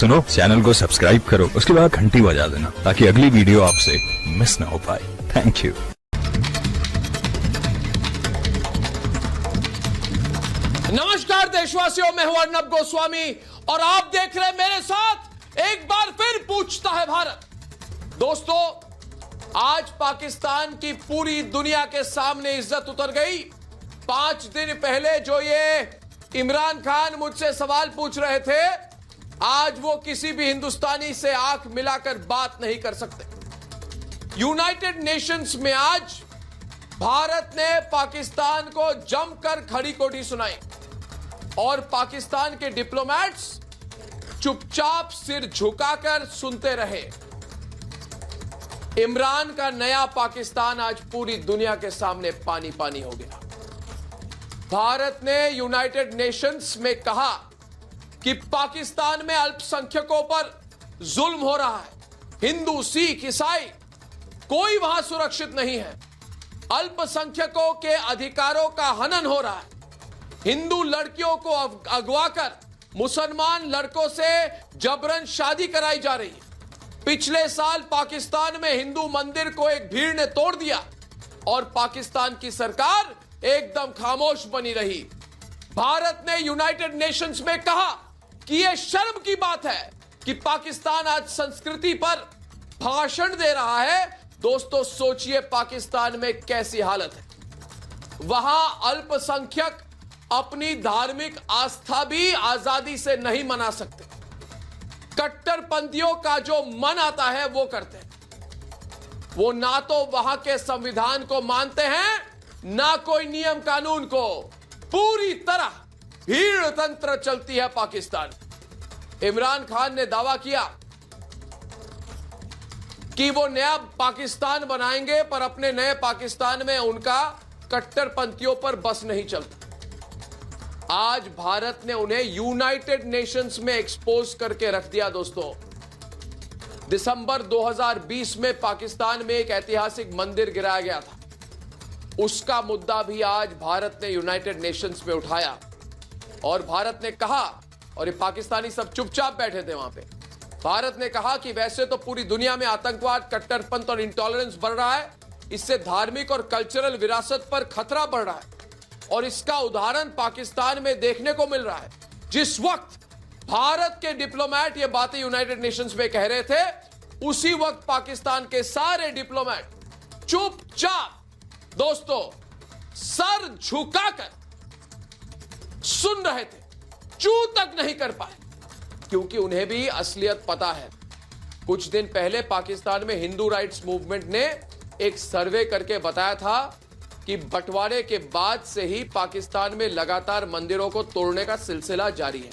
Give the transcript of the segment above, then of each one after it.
सुनो, चैनल को सब्सक्राइब करो, उसके बाद घंटी बजा देना ताकि अगली वीडियो आपसे मिस ना हो पाए। Thank you. नमस्कार देशवासियों, मैं हूं अर्नब गोस्वामी और आप देख रहे हैं मेरे साथ एक बार फिर पूछता है भारत। दोस्तों, आज पाकिस्तान की पूरी दुनिया के सामने इज्जत उतर गई। 5 दिन पहले जो ये इमरान खान मुझसे सवाल पूछ रहे थे, आज वो किसी भी हिंदुस्तानी से आंख मिलाकर बात नहीं कर सकते। यूनाइटेड नेशंस में आज भारत ने पाकिस्तान को जमकर खड़ी कोठी सुनाई और पाकिस्तान के डिप्लोमैट्स चुपचाप सिर झुकाकर सुनते रहे। इमरान का नया पाकिस्तान आज पूरी दुनिया के सामने पानी पानी हो गया। भारत ने यूनाइटेड नेशंस में कहा कि पाकिस्तान में अल्पसंख्यकों पर जुल्म हो रहा है। हिंदू, सिख, ईसाई कोई वहां सुरक्षित नहीं है। अल्पसंख्यकों के अधिकारों का हनन हो रहा है। हिंदू लड़कियों को अगवा कर मुसलमान लड़कों से जबरन शादी कराई जा रही है। पिछले साल पाकिस्तान में हिंदू मंदिर को एक भीड़ ने तोड़ दिया और पाकिस्तान की सरकार एकदम खामोश बनी रही। भारत ने यूनाइटेड नेशंस में कहा कि यह शर्म की बात है कि पाकिस्तान आज संस्कृति पर भाषण दे रहा है। दोस्तों, सोचिए पाकिस्तान में कैसी हालत है। वहां अल्पसंख्यक अपनी धार्मिक आस्था भी आजादी से नहीं मना सकते। कट्टरपंथियों का जो मन आता है वो करते हैं। वो ना तो वहां के संविधान को मानते हैं, ना कोई नियम कानून को। पूरी तरह भीड़ तंत्र चलती है पाकिस्तान। इमरान खान ने दावा किया कि वो नया पाकिस्तान बनाएंगे, पर अपने नए पाकिस्तान में उनका कट्टरपंथियों पर बस नहीं चलता। आज भारत ने उन्हें यूनाइटेड नेशंस में एक्सपोज करके रख दिया। दोस्तों, दिसंबर 2020 में पाकिस्तान में एक ऐतिहासिक मंदिर गिराया गया था। उसका मुद्दा भी आज भारत ने यूनाइटेड नेशंस में उठाया और भारत ने कहा, और ये पाकिस्तानी सब चुपचाप बैठे थे वहां पे, भारत ने कहा कि वैसे तो पूरी दुनिया में आतंकवाद, कट्टरपंथ और इंटॉलरेंस बढ़ रहा है। इससे धार्मिक और कल्चरल विरासत पर खतरा बढ़ रहा है और इसका उदाहरण पाकिस्तान में देखने को मिल रहा है। जिस वक्त भारत के डिप्लोमैट ये बातें यूनाइटेड नेशंस में कह रहे थे, उसी वक्त पाकिस्तान के सारे डिप्लोमैट चुपचाप, दोस्तों, सर झुकाकर सुन रहे थे, चू तक नहीं कर पाए, क्योंकि उन्हें भी असलियत पता है। कुछ दिन पहले पाकिस्तान में हिंदू राइट्स मूवमेंट ने एक सर्वे करके बताया था कि बंटवारे के बाद से ही पाकिस्तान में लगातार मंदिरों को तोड़ने का सिलसिला जारी है।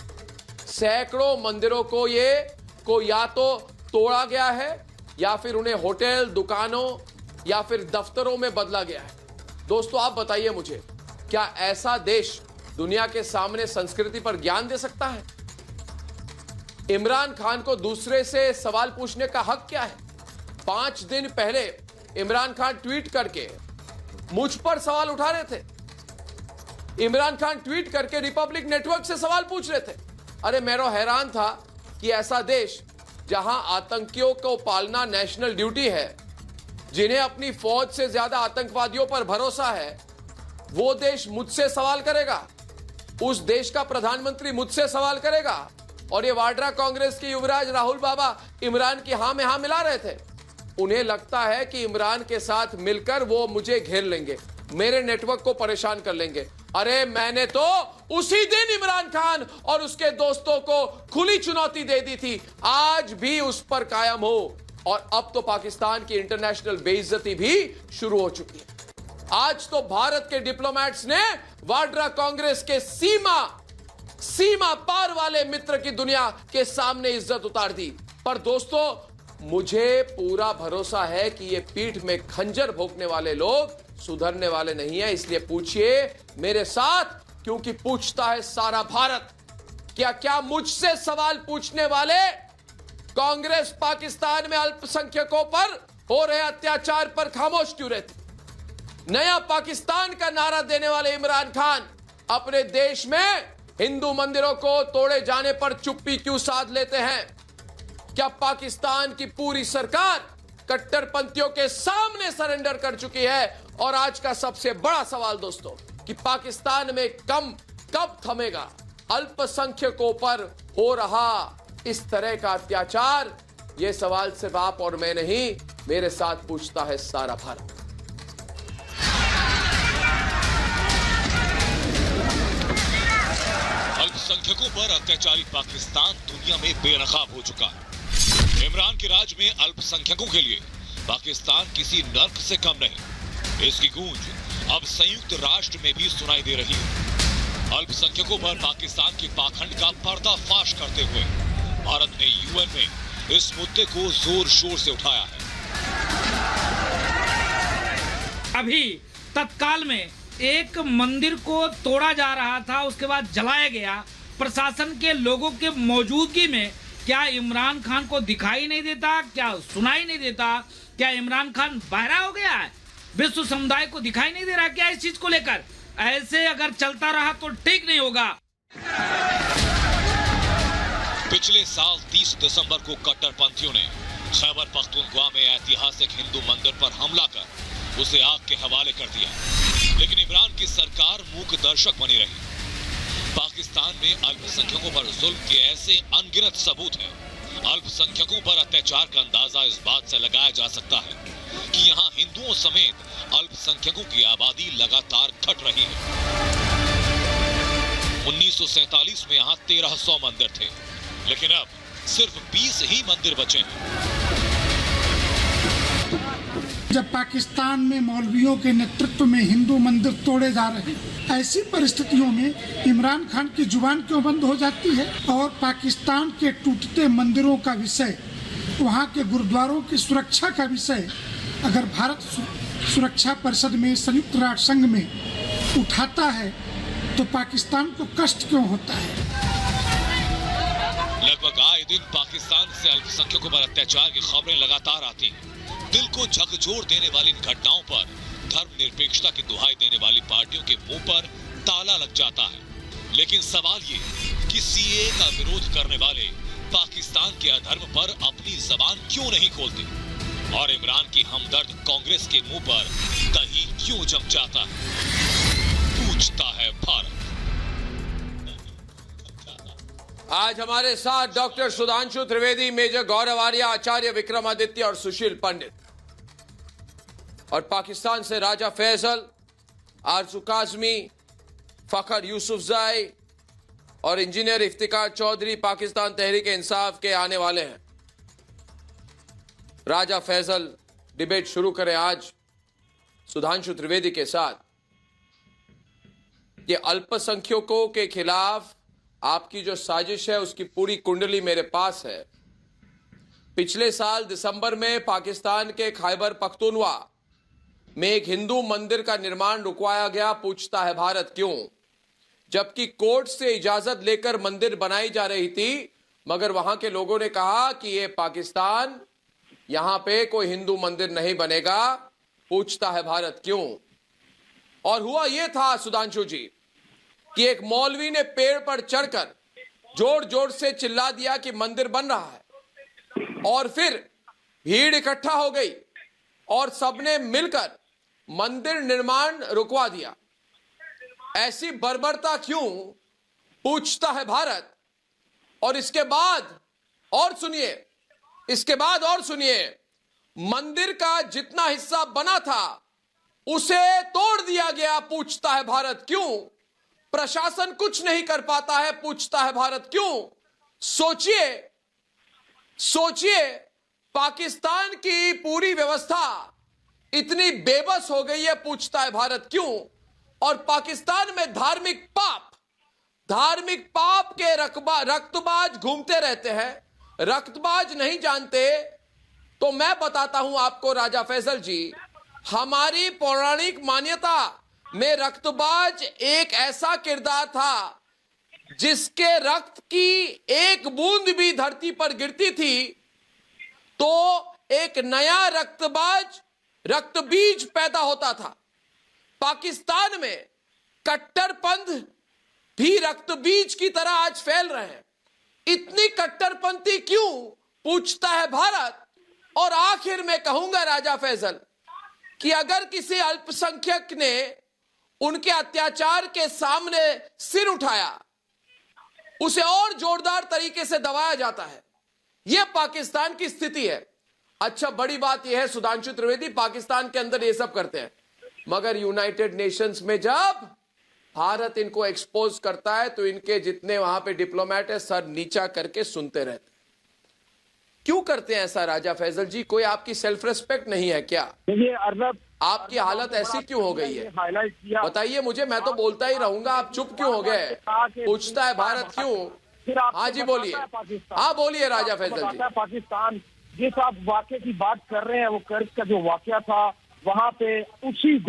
सैकड़ों मंदिरों को या तो तोड़ा गया है या फिर उन्हें होटल, दुकानों या फिर दफ्तरों में बदला गया है। दोस्तों, आप बताइए मुझे, क्या ऐसा देश दुनिया के सामने संस्कृति पर ज्ञान दे सकता है? इमरान खान को दूसरे से सवाल पूछने का हक क्या है? 5 दिन पहले इमरान खान ट्वीट करके मुझ पर सवाल उठा रहे थे। इमरान खान ट्वीट करके रिपब्लिक नेटवर्क से सवाल पूछ रहे थे। अरे, मैं तो हैरान था कि ऐसा देश जहां आतंकियों को पालना नेशनल ड्यूटी है, जिन्हें अपनी फौज से ज्यादा आतंकवादियों पर भरोसा है, वो देश मुझसे सवाल करेगा, उस देश का प्रधानमंत्री मुझसे सवाल करेगा। और ये वाड्रा कांग्रेस के युवराज राहुल बाबा इमरान की हां में हां मिला रहे थे। उन्हें लगता है कि इमरान के साथ मिलकर वो मुझे घेर लेंगे, मेरे नेटवर्क को परेशान कर लेंगे। अरे, मैंने तो उसी दिन इमरान खान और उसके दोस्तों को खुली चुनौती दे दी थी, आज भी उस पर कायम हो। और अब तो पाकिस्तान की इंटरनेशनल बेइज्जती भी शुरू हो चुकी है। आज तो भारत के डिप्लोमैट्स ने वाड्रा कांग्रेस के सीमा पार वाले मित्र की दुनिया के सामने इज्जत उतार दी। पर दोस्तों, मुझे पूरा भरोसा है कि ये पीठ में खंजर भोंकने वाले लोग सुधरने वाले नहीं है। इसलिए पूछिए मेरे साथ, क्योंकि पूछता है सारा भारत। क्या मुझसे सवाल पूछने वाले कांग्रेस पाकिस्तान में अल्पसंख्यकों पर हो रहे अत्याचार पर खामोश क्यों रहती? नया पाकिस्तान का नारा देने वाले इमरान खान अपने देश में हिंदू मंदिरों को तोड़े जाने पर चुप्पी क्यों साध लेते हैं? क्या पाकिस्तान की पूरी सरकार कट्टरपंथियों के सामने सरेंडर कर चुकी है? और आज का सबसे बड़ा सवाल दोस्तों कि पाकिस्तान में कब थमेगा अल्पसंख्यकों पर हो रहा इस तरह का अत्याचार? यह सवाल सिर्फ आप और मैं नहीं, मेरे साथ पूछता है सारा भारत। अल्पसंख्यकों पर अत्याचारी पाकिस्तान दुनिया में बेनकाब हो चुका है। इमरान के राज में अल्पसंख्यकों के लिए पाकिस्तान किसी नर्क से कम नहीं। इसकी गूंज अब संयुक्त राष्ट्र में भी सुनाई दे रही है। अल्पसंख्यकों पर पाकिस्तान के पाखंड का पर्दाफाश करते हुए भारत ने यूएन में इस मुद्दे को जोर शोर से उठाया है। अभी तत्काल में एक मंदिर को तोड़ा जा रहा था, उसके बाद जलाया गया। प्रशासन के लोगों के मौजूदगी में क्या इमरान खान को दिखाई नहीं देता, क्या सुनाई नहीं देता? क्या इमरान खान बहरा हो गया है? विश्व समुदाय को दिखाई नहीं दे रहा क्या इस चीज को लेकर? ऐसे अगर चलता रहा तो ठीक नहीं होगा। पिछले साल 30 दिसंबर को कट्टरपंथियों ने खैबर पख्तूनख्वा में ऐतिहासिक हिंदू मंदिर पर हमला कर उसे आग के हवाले कर दिया, लेकिन इमरान की सरकार मूक दर्शक बनी रही। पाकिस्तान में अल्पसंख्यकों पर जुल्म के ऐसे अनगिनत सबूत हैं। अल्पसंख्यकों पर अत्याचार का अंदाजा इस बात से लगाया जा सकता है कि यहाँ हिंदुओं समेत अल्पसंख्यकों की आबादी लगातार घट रही है। 1947 में यहाँ 1300 मंदिर थे, लेकिन अब सिर्फ 20 ही मंदिर बचे हैं। जब पाकिस्तान में मौलवियों के नेतृत्व में हिंदू मंदिर तोड़े जा रहे हैं, ऐसी परिस्थितियों में इमरान खान की जुबान क्यों बंद हो जाती है? और पाकिस्तान के टूटते मंदिरों का विषय, वहाँ के गुरुद्वारों की सुरक्षा का विषय अगर भारत सुरक्षा परिषद में, संयुक्त राष्ट्र संघ में उठाता है तो पाकिस्तान को कष्ट क्यों होता है? लगभग आए दिन पाकिस्तान से अल्पसंख्यकों पर अत्याचार की खबरें लगातार आती हैं। दिल को झकझोर देने वाली इन घटनाओं पर धर्मनिरपेक्षता की दुहाई देने वाली पार्टियों के मुंह पर ताला लग जाता है। लेकिन सवाल ये कि सीएए का विरोध करने वाले पाकिस्तान के अधर्म पर अपनी जबान क्यों नहीं खोलते? और इमरान की हमदर्द कांग्रेस के मुंह पर दही क्यों जम जाता है? पूछता है भारत। आज हमारे साथ डॉक्टर सुधांशु त्रिवेदी, मेजर गौरव आर्या, आचार्य विक्रमादित्य और सुशील पंडित, और पाकिस्तान से राजा फैसल, आरजू काजमी, फखर यूसुफजाई और इंजीनियर इफ्तिकार चौधरी पाकिस्तान तहरीक इंसाफ के आने वाले हैं। राजा फैसल, डिबेट शुरू करें आज सुधांशु त्रिवेदी के साथ। ये अल्पसंख्यकों के खिलाफ आपकी जो साजिश है उसकी पूरी कुंडली मेरे पास है। पिछले साल दिसंबर में पाकिस्तान के खैबर पख्तूनख्वा में एक हिंदू मंदिर का निर्माण रुकवाया गया। पूछता है भारत क्यों? जबकि कोर्ट से इजाजत लेकर मंदिर बनाई जा रही थी, मगर वहां के लोगों ने कहा कि ये पाकिस्तान, यहां पे कोई हिंदू मंदिर नहीं बनेगा। पूछता है भारत क्यों? और हुआ यह था सुधांशु जी कि एक मौलवी ने पेड़ पर चढ़कर जोर जोर से चिल्ला दिया कि मंदिर बन रहा है, और फिर भीड़ इकट्ठा हो गई और सबने मिलकर मंदिर निर्माण रुकवा दिया। ऐसी बर्बरता क्यों? पूछता है भारत। और इसके बाद और सुनिए, मंदिर का जितना हिस्सा बना था उसे तोड़ दिया गया। पूछता है भारत क्यों? प्रशासन कुछ नहीं कर पाता है। पूछता है भारत क्यों? सोचिए, पाकिस्तान की पूरी व्यवस्था इतनी बेबस हो गई है। पूछता है भारत क्यों? और पाकिस्तान में धार्मिक पाप के रक्तबाज घूमते रहते हैं। रक्तबाज नहीं जानते तो मैं बताता हूं आपको राजा फैसल जी, हमारी पौराणिक मान्यता में रक्तबाज एक ऐसा किरदार था जिसके रक्त की एक बूंद भी धरती पर गिरती थी तो एक नया रक्तबीज पैदा होता था। पाकिस्तान में कट्टरपंथ भी रक्तबीज की तरह आज फैल रहे हैं। इतनी कट्टरपंथी क्यों? पूछता है भारत। और आखिर में कहूंगा राजा फैसल कि अगर किसी अल्पसंख्यक ने उनके अत्याचार के सामने सिर उठाया, उसे और जोरदार तरीके से दबाया जाता है। यह पाकिस्तान की स्थिति है। अच्छा, बड़ी बात यह है सुधांशु त्रिवेदी, पाकिस्तान के अंदर ये सब करते हैं, मगर यूनाइटेड नेशंस में जब भारत इनको एक्सपोज करता है तो इनके जितने वहां पे डिप्लोमेट है सर नीचा करके सुनते रहते हैं। क्यों करते हैं ऐसा राजा फैसल जी? कोई आपकी सेल्फ रिस्पेक्ट नहीं है क्या? अर्नब, आपकी हालत ऐसी क्यों हो गई है? बताइए मुझे, मैं तो बोलता ही रहूंगा, आप चुप क्यों हो गए? पूछता है भारत क्यों? हाँ जी बोलिए, हाँ बोलिए राजा फैसल जी। पाकिस्तान जिस आप वाक़े की बात कर रहे हैं, वो कर्ज का जो वाक़या था, वहाँ पे उसी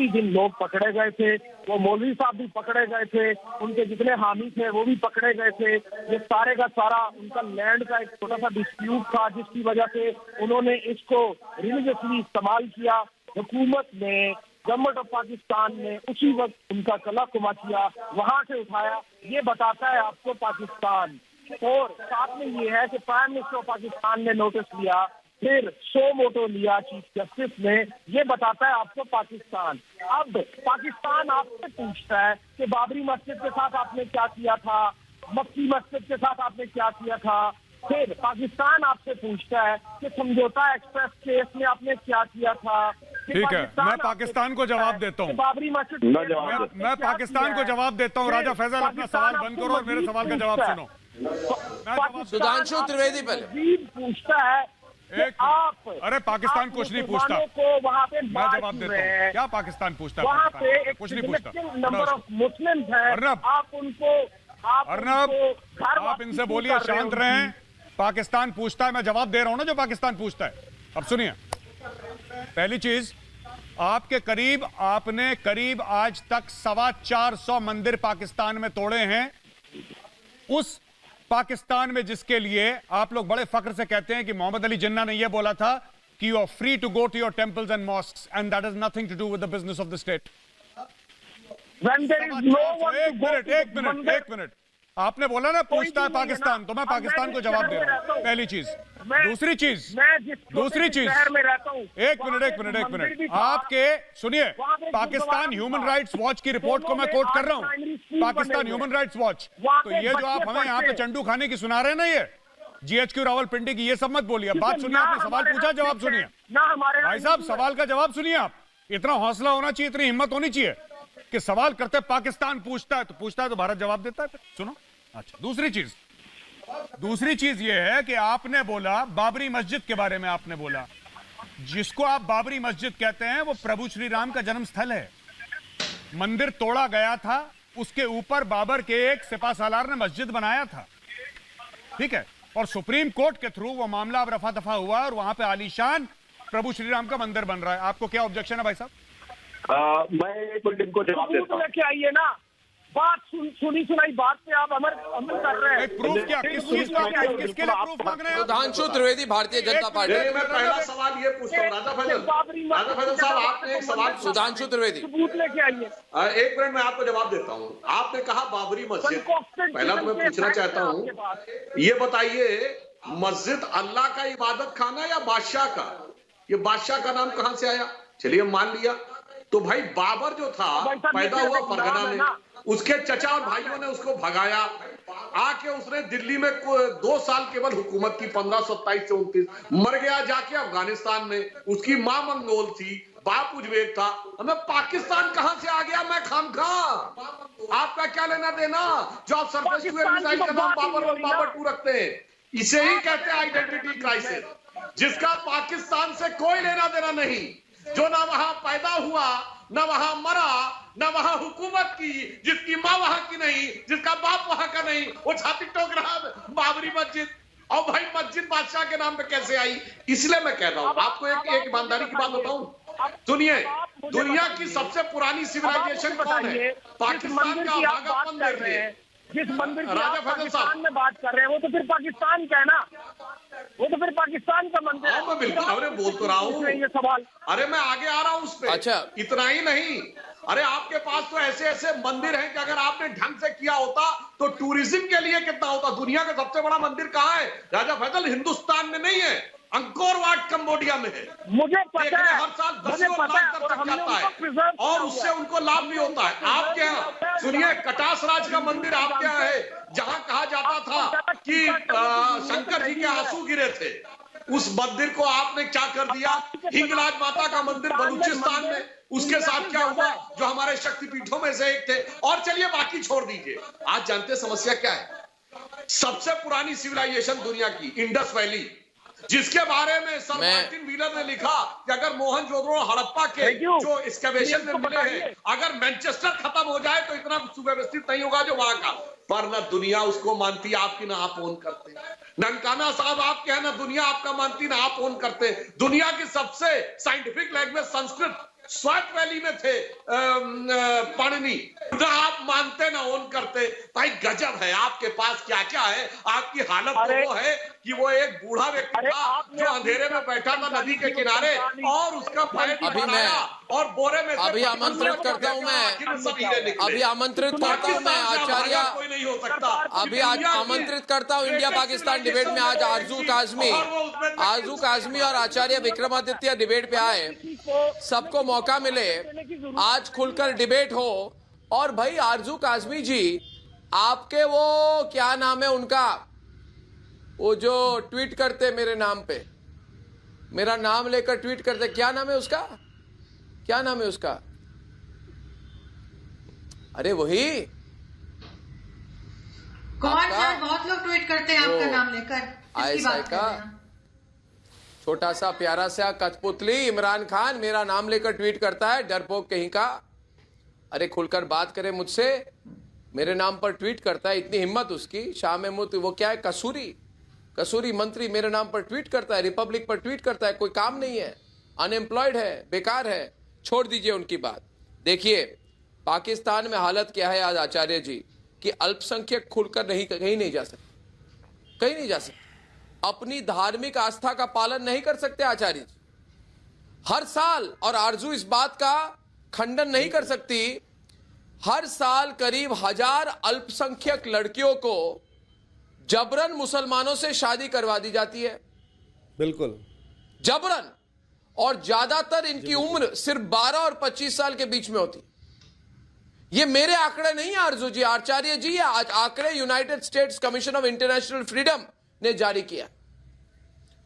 दिन लोग पकड़े गए थे। वो मौलवी साहब भी पकड़े गए थे, उनके जितने हामी थे वो भी पकड़े गए थे। ये सारे का सारा उनका लैंड का एक छोटा सा डिस्प्यूट था, जिसकी वजह से उन्होंने इसको रिलीजियसली इस्तेमाल किया। हुकूमत ने, गवर्नमेंट ऑफ पाकिस्तान ने उसी वक्त उनका कला कुमा किया, वहां से उठाया। ये बताता है आपको पाकिस्तान। और साथ में ये है कि प्राइम मिनिस्टर ऑफ पाकिस्तान ने नोटिस लिया, फिर सो मोटो लिया चीफ जस्टिस ने। ये बताता है आपको पाकिस्तान। अब पाकिस्तान आपसे पूछता है कि बाबरी मस्जिद के साथ आपने क्या किया था, मक्की मस्जिद के साथ आपने क्या किया था। फिर पाकिस्तान आपसे पूछता है कि समझौता एक्सप्रेस केस में आपने क्या किया था। ठीक है, मैं पाकिस्तान को जवाब देता हूँ। बाबरी मस्जिद मैं पाकिस्तान को जवाब देता हूँ। राजा फैसल, अपना सवाल बंद करो और मेरे सवाल का जवाब सुनो। सुधांशु त्रिवेदी पहले पूछता है आप, अरे पाकिस्तान कुछ नहीं पूछता, को वहाँ पे मैं जवाब देता हूँ। क्या पाकिस्तान पूछता है? वहाँ पे एक कुछ नहीं पूछता। नंबर ऑफ मुस्लिम्स हैं, आप उनको अर्नब, आप इनसे बोलिए शांत रहें। पाकिस्तान पूछता है, मैं जवाब दे रहा हूं ना जो पाकिस्तान पूछता है। अब सुनिए, पहली चीज, आपने करीब आज तक 425 मंदिर पाकिस्तान में तोड़े हैं। उस पाकिस्तान में जिसके लिए आप लोग बड़े फख्र से कहते हैं कि मोहम्मद अली जिन्ना ने यह बोला था कि you are free to go to your temples and mosques and that is nothing to do with the business of the state. एक मिनट, आपने बोला ना पूछता है पाकिस्तान, तो मैं पाकिस्तान को जवाब दे रहा हूं, पहली चीज। दूसरी चीज, एक मिनट, आपके सुनिए, पाकिस्तान ह्यूमन राइट्स वॉच की रिपोर्ट को मैं कोट कर रहा हूं। Pakistan human rights watch. तो ये जो आप हमें यहाँ पे चंडू खाने की सुना रहे हैं ना, ये GHQ रावलपिंडी की, ये सब मत बोलिए। बात सुनिए, आपने सवाल पूछा, जवाब सुनिए। भाई साहब, सवाल का जवाब सुनिए। आप, इतना हौसला होना चाहिए, इतनी हिम्मत होनी चाहिए कि सवाल करते पाकिस्तान पूछता है तो भारत जवाब देता है। सुनो, अच्छा, दूसरी चीज ये है कि आपने बोला बाबरी मस्जिद के बारे में, आपने बोला जिसको आप बाबरी मस्जिद कहते हैं वो प्रभु श्री राम का जन्म स्थल है। मंदिर तोड़ा गया था, उसके ऊपर बाबर के एक सिपा सालार ने मस्जिद बनाया था, ठीक है, और सुप्रीम कोर्ट के थ्रू वो मामला अब रफा दफा हुआ और वहां पे आलीशान प्रभु श्री राम का मंदिर बन रहा है। आपको क्या ऑब्जेक्शन है भाई साहब? मैं एक मिनट इनको जवाब देता हूं। लेके आइए ना, बात सुनी सुनाई बात पे आप अमल कर रहे हैं। प्रूफ क्या, किस चीज का, किसके लिए प्रूफ मांग रहे हैं? सुधांशु त्रिवेदी, भारतीय जनता पार्टी। मैं पहला सवाल ये पूछता हूँ, राजा फैसल साहब, आपने एक सवाल, सुधांशु त्रिवेदी सबूत लेके आइए। एक मिनट, मैं आपको जवाब देता हूँ। आपने कहा बाबरी मस्जिद, पहला तो मैं पूछना चाहता हूँ, ये बताइए मस्जिद अल्लाह का इबादत खाना या बादशाह का? ये बादशाह का नाम कहां से आया? चलिए मान लिया, तो भाई बाबर जो था पैदा हुआ फरगना में, उसके चचा और भाइयों ने उसको भगाया, आके उसने दिल्ली में 2 साल केवल हुकूमत की, 1527 से 29, मर गया जाके अफगानिस्तान में। उसकी मां मंगोल थी, बाप उज्बेक था। हमें पाकिस्तान कहां से आ गया? मैं खामखा, आपका क्या लेना देना जो आप सरफेस टू एयर मिसाइल का नाम बाबर और बाबर 2 रखते हैं? इसे ही कहते हैं आइडेंटिटी क्राइसिस, जिसका पाकिस्तान से कोई लेना देना नहीं, जो ना वहां पैदा हुआ, ना वहां मरा, ना वहां हुकूमत की, जिसकी मां वहां की नहीं, जिसका बाप वहां का नहीं, वो छाती ठोक रहा बाबरी मस्जिद। और भाई मस्जिद बादशाह के नाम पे कैसे आई? इसलिए मैं कह रहा हूं आपको एक ईमानदारी की बात बताऊं, सुनिए, दुनिया की सबसे पुरानी सिविलाइजेशन कौन है? पाकिस्तान का भागा मंदिर है। जिस मंदिर की आप पाकिस्तान में बात कर रहे हैं, वो तो फिर पाकिस्तान का है ना, वो तो फिर पाकिस्तान का मंदिर है। बिल्कुल, अरे बोल तो रहा हूँ, ये सवाल, अरे मैं आगे आ रहा हूँ उस पे। अच्छा, इतना ही नहीं, अरे आपके पास तो ऐसे ऐसे मंदिर हैं कि अगर आपने ढंग से किया होता तो टूरिज्म के लिए कितना होता। दुनिया का सबसे बड़ा मंदिर कहाँ है राजा फैसल? हिंदुस्तान में नहीं है, अंकोर वाट कंबोडिया में है। मुझे पता है, हर साल 10 लाख तक जाता है और उससे उनको लाभ भी होता है। आपके यहाँ सुनिए, कटास राज का मंदिर आपके यहाँ है, जहां कहा जाता था कि शंकर जी के आंसू गिरे थे, उस मंदिर को आपने क्या कर दिया। हिंगलाज माता का मंदिर बलूचिस्तान में, उसके साथ क्या हुआ, जो हमारे शक्तिपीठों में से एक थे। और चलिए बाकी छोड़ दीजिए, आज जानते समस्या क्या है? सबसे पुरानी सिविलाइजेशन दुनिया की इंडस वैली, जिसके बारे में सर मार्टिन व्हीलर ने लिखा कि अगर मोहनजोदड़ो हड़प्पा के जो एक्सकवेशन में मिले हैं, अगर मैनचेस्टर खत्म हो जाए तो इतना सुव्यवस्थित नहीं होगा जो वहां का। पर ना दुनिया उसको मानती, आपकी ना आप ओन करते। ननकाना साहब आपके हैं, ना दुनिया आपका मानती ना आप ओन करते। दुनिया की सबसे scientific language Sanskrit Swat valley में थे पाणिनि, ना आप मानते ना ओन करते। भाई गजब है, आपके पास क्या क्या है। आपकी हालत तो वो है कि वो एक बूढ़ा व्यक्ति था जो अंधेरे में बैठा था नदी के किनारे और उसका पैर बनाया और बोरे में अभी आमंत्रित करता हूं मैं, अभी आमंत्रित करता हूं मैं आचार्य, कोई नहीं हो सकता। अभी आज आमंत्रित करता हूं इंडिया पाकिस्तान डिबेट में। आज आरजू काजमी और आचार्य विक्रमादित्य डिबेट पे आए, सबको मौका मिले, आज खुलकर डिबेट हो। और भाई आरजू काजमी जी, आपके वो क्या नाम है उनका, वो जो ट्वीट करते मेरे नाम पे, मेरा नाम लेकर ट्वीट करते, क्या नाम है उसका, क्या नाम है उसका? अरे वही कौन सर? बहुत लोग ट्वीट करते हैं आपका नाम लेकर, इसकी बात कर रहे हैं। छोटा सा प्यारा सा कठपुतली इमरान खान मेरा नाम लेकर ट्वीट करता है, डरपोक कहीं का। अरे खुलकर बात करे मुझसे, मेरे नाम पर ट्वीट करता है, इतनी हिम्मत उसकी। शाह महमूद वो क्या है, कसूरी मंत्री मेरे नाम पर ट्वीट करता है, रिपब्लिक पर ट्वीट करता है, कोई काम नहीं है, अनएम्प्लॉयड है, बेकार है। छोड़ दीजिए उनकी बात। देखिए पाकिस्तान में हालत क्या है आज आचार्य जी, कि अल्पसंख्यक खुलकर कहीं नहीं जा सकते, कहीं नहीं जा सकते, अपनी धार्मिक आस्था का पालन नहीं कर सकते आचार्य जी। हर साल, और आरजू इस बात का खंडन नहीं कर सकती, हर साल करीब 1000 अल्पसंख्यक लड़कियों को जबरन मुसलमानों से शादी करवा दी जाती है, बिल्कुल जबरन। और ज्यादातर इनकी उम्र सिर्फ 12 और 25 साल के बीच में होती। ये मेरे आंकड़े नहीं है आरजू जी, आचार्य जी, आज आंकड़े United states commission of international freedom ने जारी किया।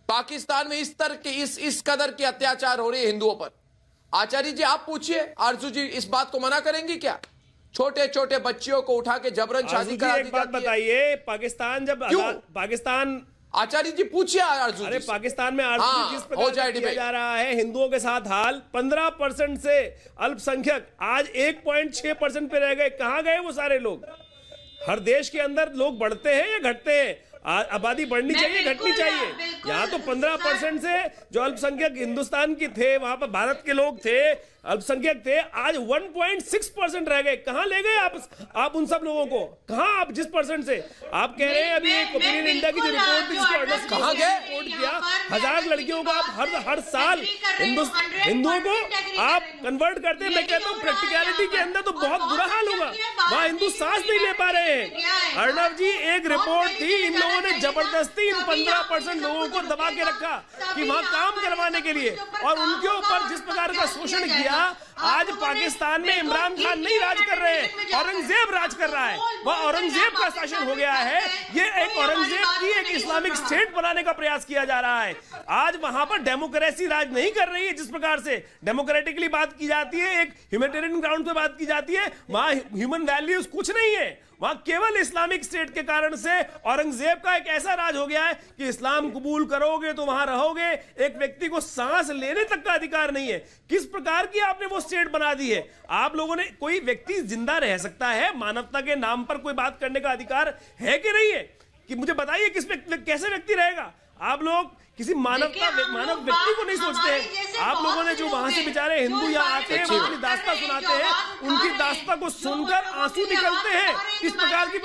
पाकिस्तान में इस तरह के इस कदर के अत्याचार हो रहे हैं हिंदुओं पर। आचार्य जी आप पूछिए, आरजू जी इस बात को मना करेंगी क्या? छोटे छोटे बच्चियों को उठा के जबरन शादी करा दी जाती है। एक बात बताइए, पाकिस्तान जब पाकिस्तान, आचार्य जी पूछिए आरजू, अरे पाकिस्तान में आरजू जिस प्रकार किया जा रहा है हिंदुओं के साथ हाल, 15% से अल्पसंख्यक आज 1.6% पे रह गए। कहां गए वो सारे लोग? हर देश के अंदर लोग बढ़ते हैं या घटते हैं? आबादी बढ़नी चाहिए, घटनी चाहिए? यहाँ तो 15% से जो अल्पसंख्यक हिंदुस्तान की थे, वहां पर भारत के लोग थे, अल्पसंख्यक थे, आज 1.6% रह गए। कहां ले गए आप उन सब लोगों को? कहां आप जिस परसेंट से आप कह रहे हैं अभी एक ओपिनियन इंडिया की जो रिपोर्ट थी, कहां गए? रिपोर्ट किया 1000 लड़कियों को आप हर साल हिंदुओं को आप कन्वर्ट करते हैं। मैं कहता हूँ प्रैक्टिकलिटी के अंदर तो बहुत बुरा हाल होगा, वहां हिंदू सांस नहीं ले पा रहे हैं। अर्णव जी एक रिपोर्ट थी, इन लोगों ने जबरदस्ती इन 15% लोगों को दबा के रखा कि वहां काम करवाने के लिए, और उनके ऊपर जिस प्रकार का शोषण किया। आज पाकिस्तान में इमरान खान नहीं राज कर रहे हैं, औरंगजेब राज कर रहा है। वह औरंगजेब का शासन हो गया है। ये एक औरंगजेब की एक इस्लामिक स्टेट बनाने का प्रयास किया जा रहा है। आज वहां पर डेमोक्रेसी राज नहीं कर रही है। जिस प्रकार से डेमोक्रेटिकली बात की जाती है, एक ह्यूमैनिटेरियन ग्राउंड पे बात की जाती है, वहां ह्यूमन वैल्यूज कुछ नहीं है। वहां केवल इस्लामिक स्टेट के कारण से औरंगजेब का एक ऐसा राज हो गया है कि इस्लाम कबूल करोगे तो वहां रहोगे, एक व्यक्ति को सांस लेने तक का अधिकार नहीं है। किस प्रकार की आपने वो स्टेट बना दी है? आप लोगों ने, कोई व्यक्ति जिंदा रह सकता है, मानवता के नाम पर कोई बात करने का अधिकार है कि नहीं है? कि मुझे बताइए कैसे व्यक्ति रहेगा? आप लोग किसी मानव व्यक्ति को नहीं सोचते हैं। आप लोगों ने जो वहां से बेचारे हिंदू यहाँ आते हैं, वो अपनी दास्तां सुनाते हैं, उनकी दास्तां को सुनकर आंसू निकलते हैं। इस प्रकार की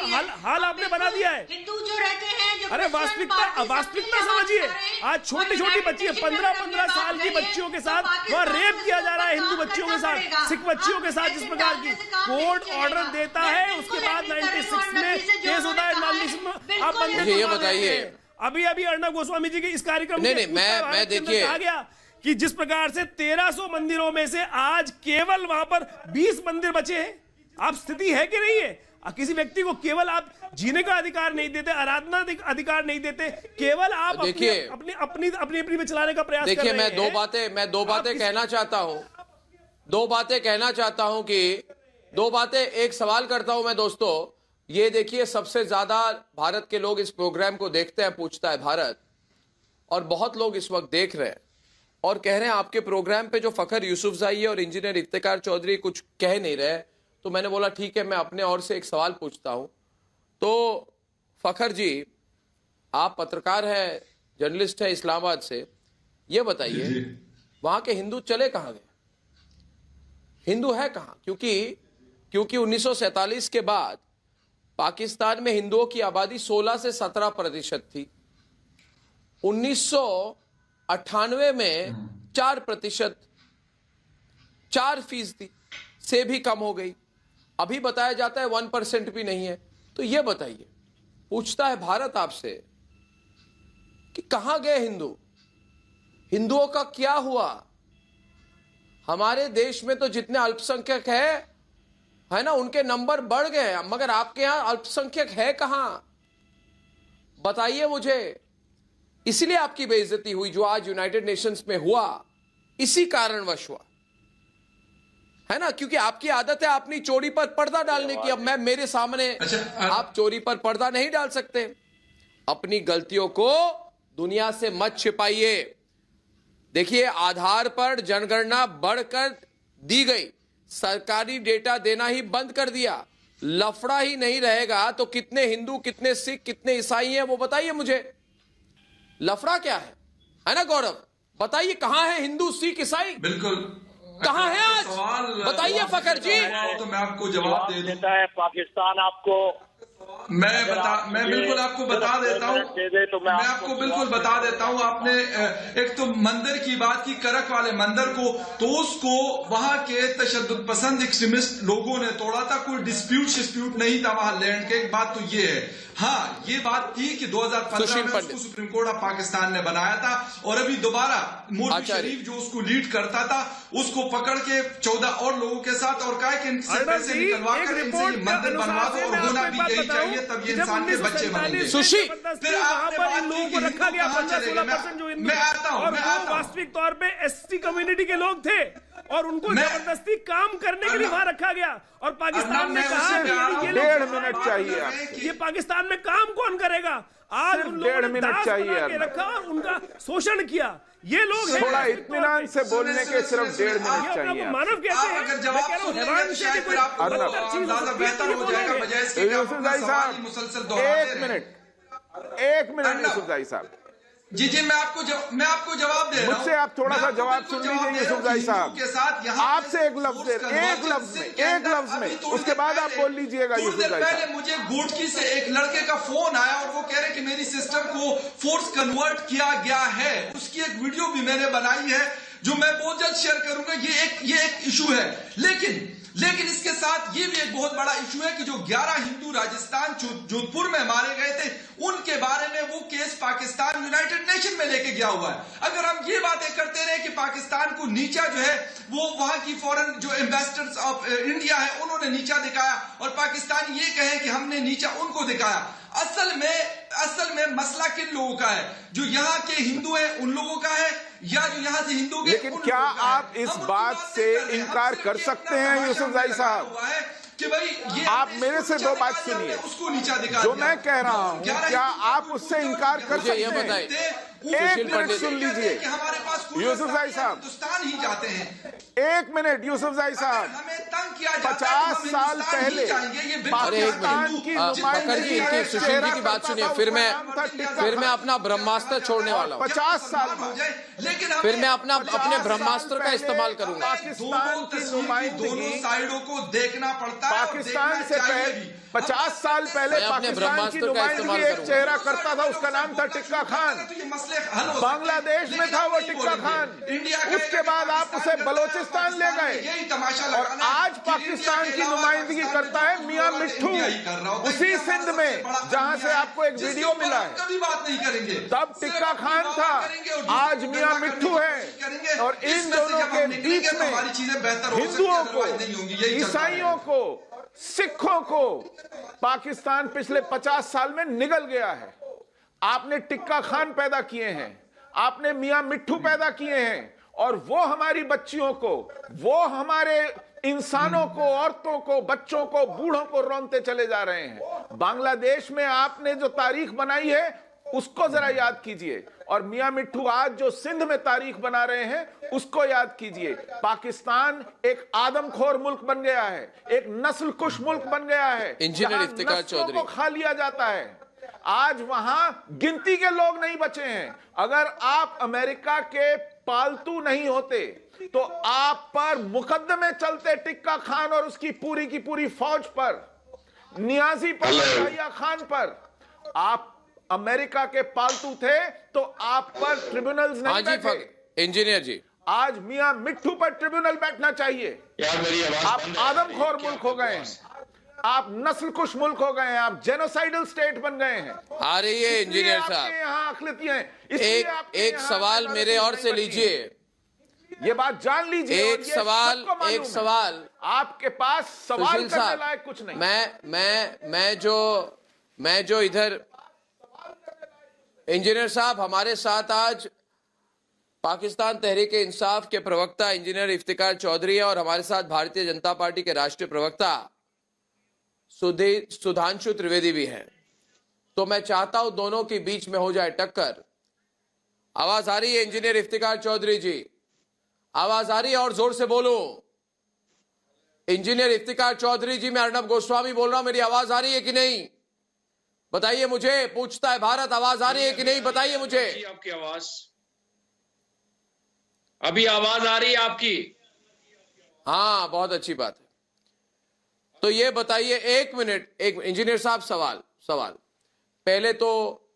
हाल आपने बना दिया है। हिंदू जो रहते हैं, अरे वास्तविकता समझिए, आज छोटी छोटी बच्ची 15-15 साल की बच्चियों के साथ वहाँ रेप किया जा रहा है, हिंदू बच्चियों के साथ, सिख बच्चियों के साथ। जिस प्रकार की कोर्ट ऑर्डर देता है, उसके बाद 96 में केस होता है, 49 में आप बंदे। ये बताइए, अभी अर्णब गोस्वामी जी के इस कार्यक्रम नहीं, मैं देखिए कहा गया कि जिस प्रकार से 1300 मंदिरों में से आज केवल वहां पर 20 मंदिर बचे हैं। आप स्थिति है कि नहीं है? किसी व्यक्ति को केवल आप जीने का अधिकार नहीं देते, आराधना अधिकार नहीं देते, केवल आप अपनी में चलाने का प्रयास कर रहे हैं। देखिए, मैं दो बातें कहना चाहता हूं कि दो बातें, एक सवाल करता हूं मैं दोस्तों। ये देखिए, सबसे ज्यादा भारत के लोग इस प्रोग्राम को देखते हैं, पूछता है भारत, और बहुत लोग इस वक्त देख रहे हैं और कह रहे हैं आपके प्रोग्राम पे जो फखर यूसुफजई और इंजीनियर इफ्तिकार चौधरी कुछ कह नहीं रहे। तो मैंने बोला ठीक है, मैं अपने ओर से एक सवाल पूछता हूं। तो फखर जी, आप पत्रकार हैं, जर्नलिस्ट है इस्लामाबाद से, ये बताइए वहां के हिंदू चले कहां गए? हिंदू है कहां? क्योंकि 1947 के बाद पाकिस्तान में हिंदुओं की आबादी 16 से 17% थी। 1998 में 4%, 4% से भी कम हो गई। अभी बताया जाता है 1% भी नहीं है। तो ये बताइए, पूछता है भारत आपसे कि कहां गए हिंदू? हिंदुओं का क्या हुआ? हमारे देश में तो जितने अल्पसंख्यक है ना, उनके नंबर बढ़ गए, मगर आपके यहां अल्पसंख्यक है कहां? बताइए मुझे। इसलिए आपकी बेइज्जती हुई जो आज यूनाइटेड नेशंस में हुआ, इसी कारणवश हुआ, है ना? क्योंकि आपकी आदत है अपनी चोरी पर पर्दा डालने की। अब मैं मेरे सामने आप चोरी पर पर्दा नहीं डाल सकते। अपनी गलतियों को दुनिया से मत छिपाइए। देखिए, आधार पर जनगणना बढ़कर दी गई, सरकारी डेटा देना ही बंद कर दिया। लफड़ा ही नहीं रहेगा तो कितने हिंदू, कितने सिख, कितने ईसाई हैं वो बताइए मुझे। लफड़ा क्या है ना गौरव? बताइए, कहां है हिंदू, सिख, ईसाई? बिल्कुल कहां है आज? बताइए फखर जी। तो मैं आपको जवाब दे देता है पाकिस्तान आपको। मैं बिल्कुल आपको बता देता हूँ, मैं आपको बिल्कुल बता देता हूँ। आपने एक तो मंदिर की बात की, करक वाले मंदिर को, तो उसको वहां के तशद्दुद पसंद एक्सट्रीमिस्ट लोगों ने तोड़ा था। कोई डिस्प्यूट नहीं था वहां लैंड के। एक बात तो ये है। हाँ, ये बात थी कि 2015 में उसको सुप्रीम कोर्ट ऑफ पाकिस्तान ने बनाया था, और अभी दोबारा मौलवी शरीफ जो उसको लीड करता था, उसको पकड़ के 14 और लोगों के साथ और कहा कि इनसे पैसे निकलवा कर इनसे ये मंदिर बनवा दो, और होना भी यही चाहिए, तब ये इंसान के बच्चे बनेंगे। सुशी, फिर आपने इन लोगों को रखा गया 15-16% जो मैं आता हूँ। वास्तविक तौर पे एससी कम्युनिटी के लोग थे और उनको जबरदस्ती काम करने के लिए वहां रखा गया। और पाकिस्तान ने कहा कि ये 1.5 मिनट चाहिए, ये पाकिस्तान में काम कौन करेगा? आज उन लोगों ने दास बना के रखा और उनका शोषण किया। ये लोग थोड़ा इत्मीनान से बोलने के सिर्फ 1.5 मिनट चाहिए। मानव कहते हैं, अगर जवाब सुनिएगा तो ज्यादा बेहतर हो जाएगा, बजाय इसके कि आप अपना सवाल ही मुसलसल दोहराते रहें। 1 मिनट यूसुफजई साहब। जी, मैं आपको जवाब दे रहा हूं। मुझसे आप थोड़ा सा जवाब सुन लीजिए यूसुफजई साहब। आपसे एक लफ्ज में उसके बाद आप बोल लीजिएगा यूसुफजई साहब। पहले मुझे गोटकी से एक लड़के का फोन आया और वो कह रहे कि मेरी सिस्टर को फोर्स कन्वर्ट किया गया है। उसकी एक वीडियो भी मैंने बनाई है जो मैं बहुत जल्द शेयर करूंगा। ये एक इशू है, लेकिन इसके साथ ये भी एक बहुत बड़ा इशू है कि जो 11 हिंदू राजस्थान जोधपुर में मारे गए थे, उनके बारे में वो केस पाकिस्तान यूनाइटेड नेशन में लेके गया हुआ है। अगर हम ये बातें करते रहे कि पाकिस्तान को नीचा जो है वो वहां की फॉरेन जो एम्बेसडर्स ऑफ इंडिया है उन्होंने नीचा दिखाया, और पाकिस्तान ये कहे कि हमने नीचा उनको दिखाया, असल में मसला किन लोगों का है? जो यहाँ के हिंदू हैं उन लोगों का है, या जो यहाँ से हिंदू? लेकिन क्या आप इस बात से इनकार कर सकते हैं यूसुफजई साहब कि भाई ये आप मेरे से 2 बात सुनिए। उसको नीचा दिखा जो मैं कह रहा हूँ, क्या आप उससे इनकार कर सकते हैं? 1 मिनट सुन लीजिए हमारे पास यूसुफजई साहब, हिंदुस्तान ही जाते हैं। 1 मिनट यूसुफजई साहब। हमें तंग किया जाता है। 50 साल पहले पाकिस्तान की नुमाइंदगी जी सुशील जी की बात सुनिए, फिर मैं अपना ब्रह्मास्त्र छोड़ने वाला हूँ। 50 साल लेकिन फिर मैं अपने ब्रह्मास्त्र का इस्तेमाल करूंगा। पाकिस्तान की नुमाइंदगी दोनों साइडों को देखना पड़ता है। पाकिस्तान से पहले 50 साल पहले पाकिस्तान की नुमाइंदगी एक चेहरा करता था, उसका नाम था टिक्का खान। बांग्लादेश में था वो टिक्का खान। उसके बाद आप उसे बलोचिस्तान ले गए और आज पाकिस्तान की नुमाइंदगी करता है मियां मिट्ठू, उसी सिंध में जहां से आपको एक वीडियो मिला है। कभी बात नहीं करेंगे। तब टिक्का खान था, आज मियां मिट्ठू है। और इन दोनों के बीच में हिंदुओं को, ईसाइयों को, सिखों को पाकिस्तान पिछले 50 साल में निगल गया है। आपने टिक्का खान पैदा किए हैं, आपने मियां मिट्ठू पैदा किए हैं, और वो हमारी बच्चियों को, वो हमारे इंसानों को, औरतों को, बच्चों को, बूढ़ों को रौंदते चले जा रहे हैं। बांग्लादेश में आपने जो तारीख बनाई है उसको जरा याद कीजिए, और मियां मिट्ठू आज जो सिंध में तारीख बना रहे हैं उसको याद कीजिए। पाकिस्तान एक आदमखोर मुल्क बन गया है, एक नस्लकुश मुल्क बन गया है, इंजीनियर इफ्तिकार चौधरी को खा लिया जाता है। आज वहां गिनती के लोग नहीं बचे हैं। अगर आप अमेरिका के पालतू नहीं होते तो आप पर मुकदमे चलते टिक्का खान और उसकी पूरी की पूरी फौज पर, नियाजी पर, यहिया खान पर। आप अमेरिका के पालतू थे तो आप पर ट्रिब्यूनल्स नहीं बैठे। इंजीनियर जी, आज मियां मिट्ठू पर ट्रिब्यूनल बैठना चाहिए। आप आदमखोर मुल्क हो गए हैं, आप नस्लकुश मुल्क हो गए हैं, आप जेनोसाइडल स्टेट बन गए हैं। आ रही है इंजीनियर साहब, यहाँ अखिलतियां एक सवाल मेरे और से लीजिए, ये बात जान लीजिए। एक सवाल आपके पास सवाल करने लायक कुछ नहीं। मैं जो इधर इंजीनियर साहब, हमारे साथ आज पाकिस्तान तहरीक इंसाफ के प्रवक्ता इंजीनियर इफ्तिकार चौधरी है और हमारे साथ भारतीय जनता पार्टी के राष्ट्रीय प्रवक्ता सुधांशु त्रिवेदी भी हैं। तो मैं चाहता हूं दोनों के बीच में हो जाए टक्कर। आवाज आ रही है इंजीनियर इफ्तिकार चौधरी जी? आवाज आ रही है? और जोर से बोलो। इंजीनियर इफ्तिकार चौधरी जी, मैं अर्नब गोस्वामी बोल रहा हूं, मेरी आवाज आ रही है कि नहीं बताइए मुझे। पूछता है भारत, आवाज आ रही है कि नहीं बताइए मुझे। आपकी आवाज अभी आवाज आ रही है आपकी? हाँ, बहुत अच्छी बात है। तो ये बताइए, एक मिनट, एक इंजीनियर साहब, सवाल पहले तो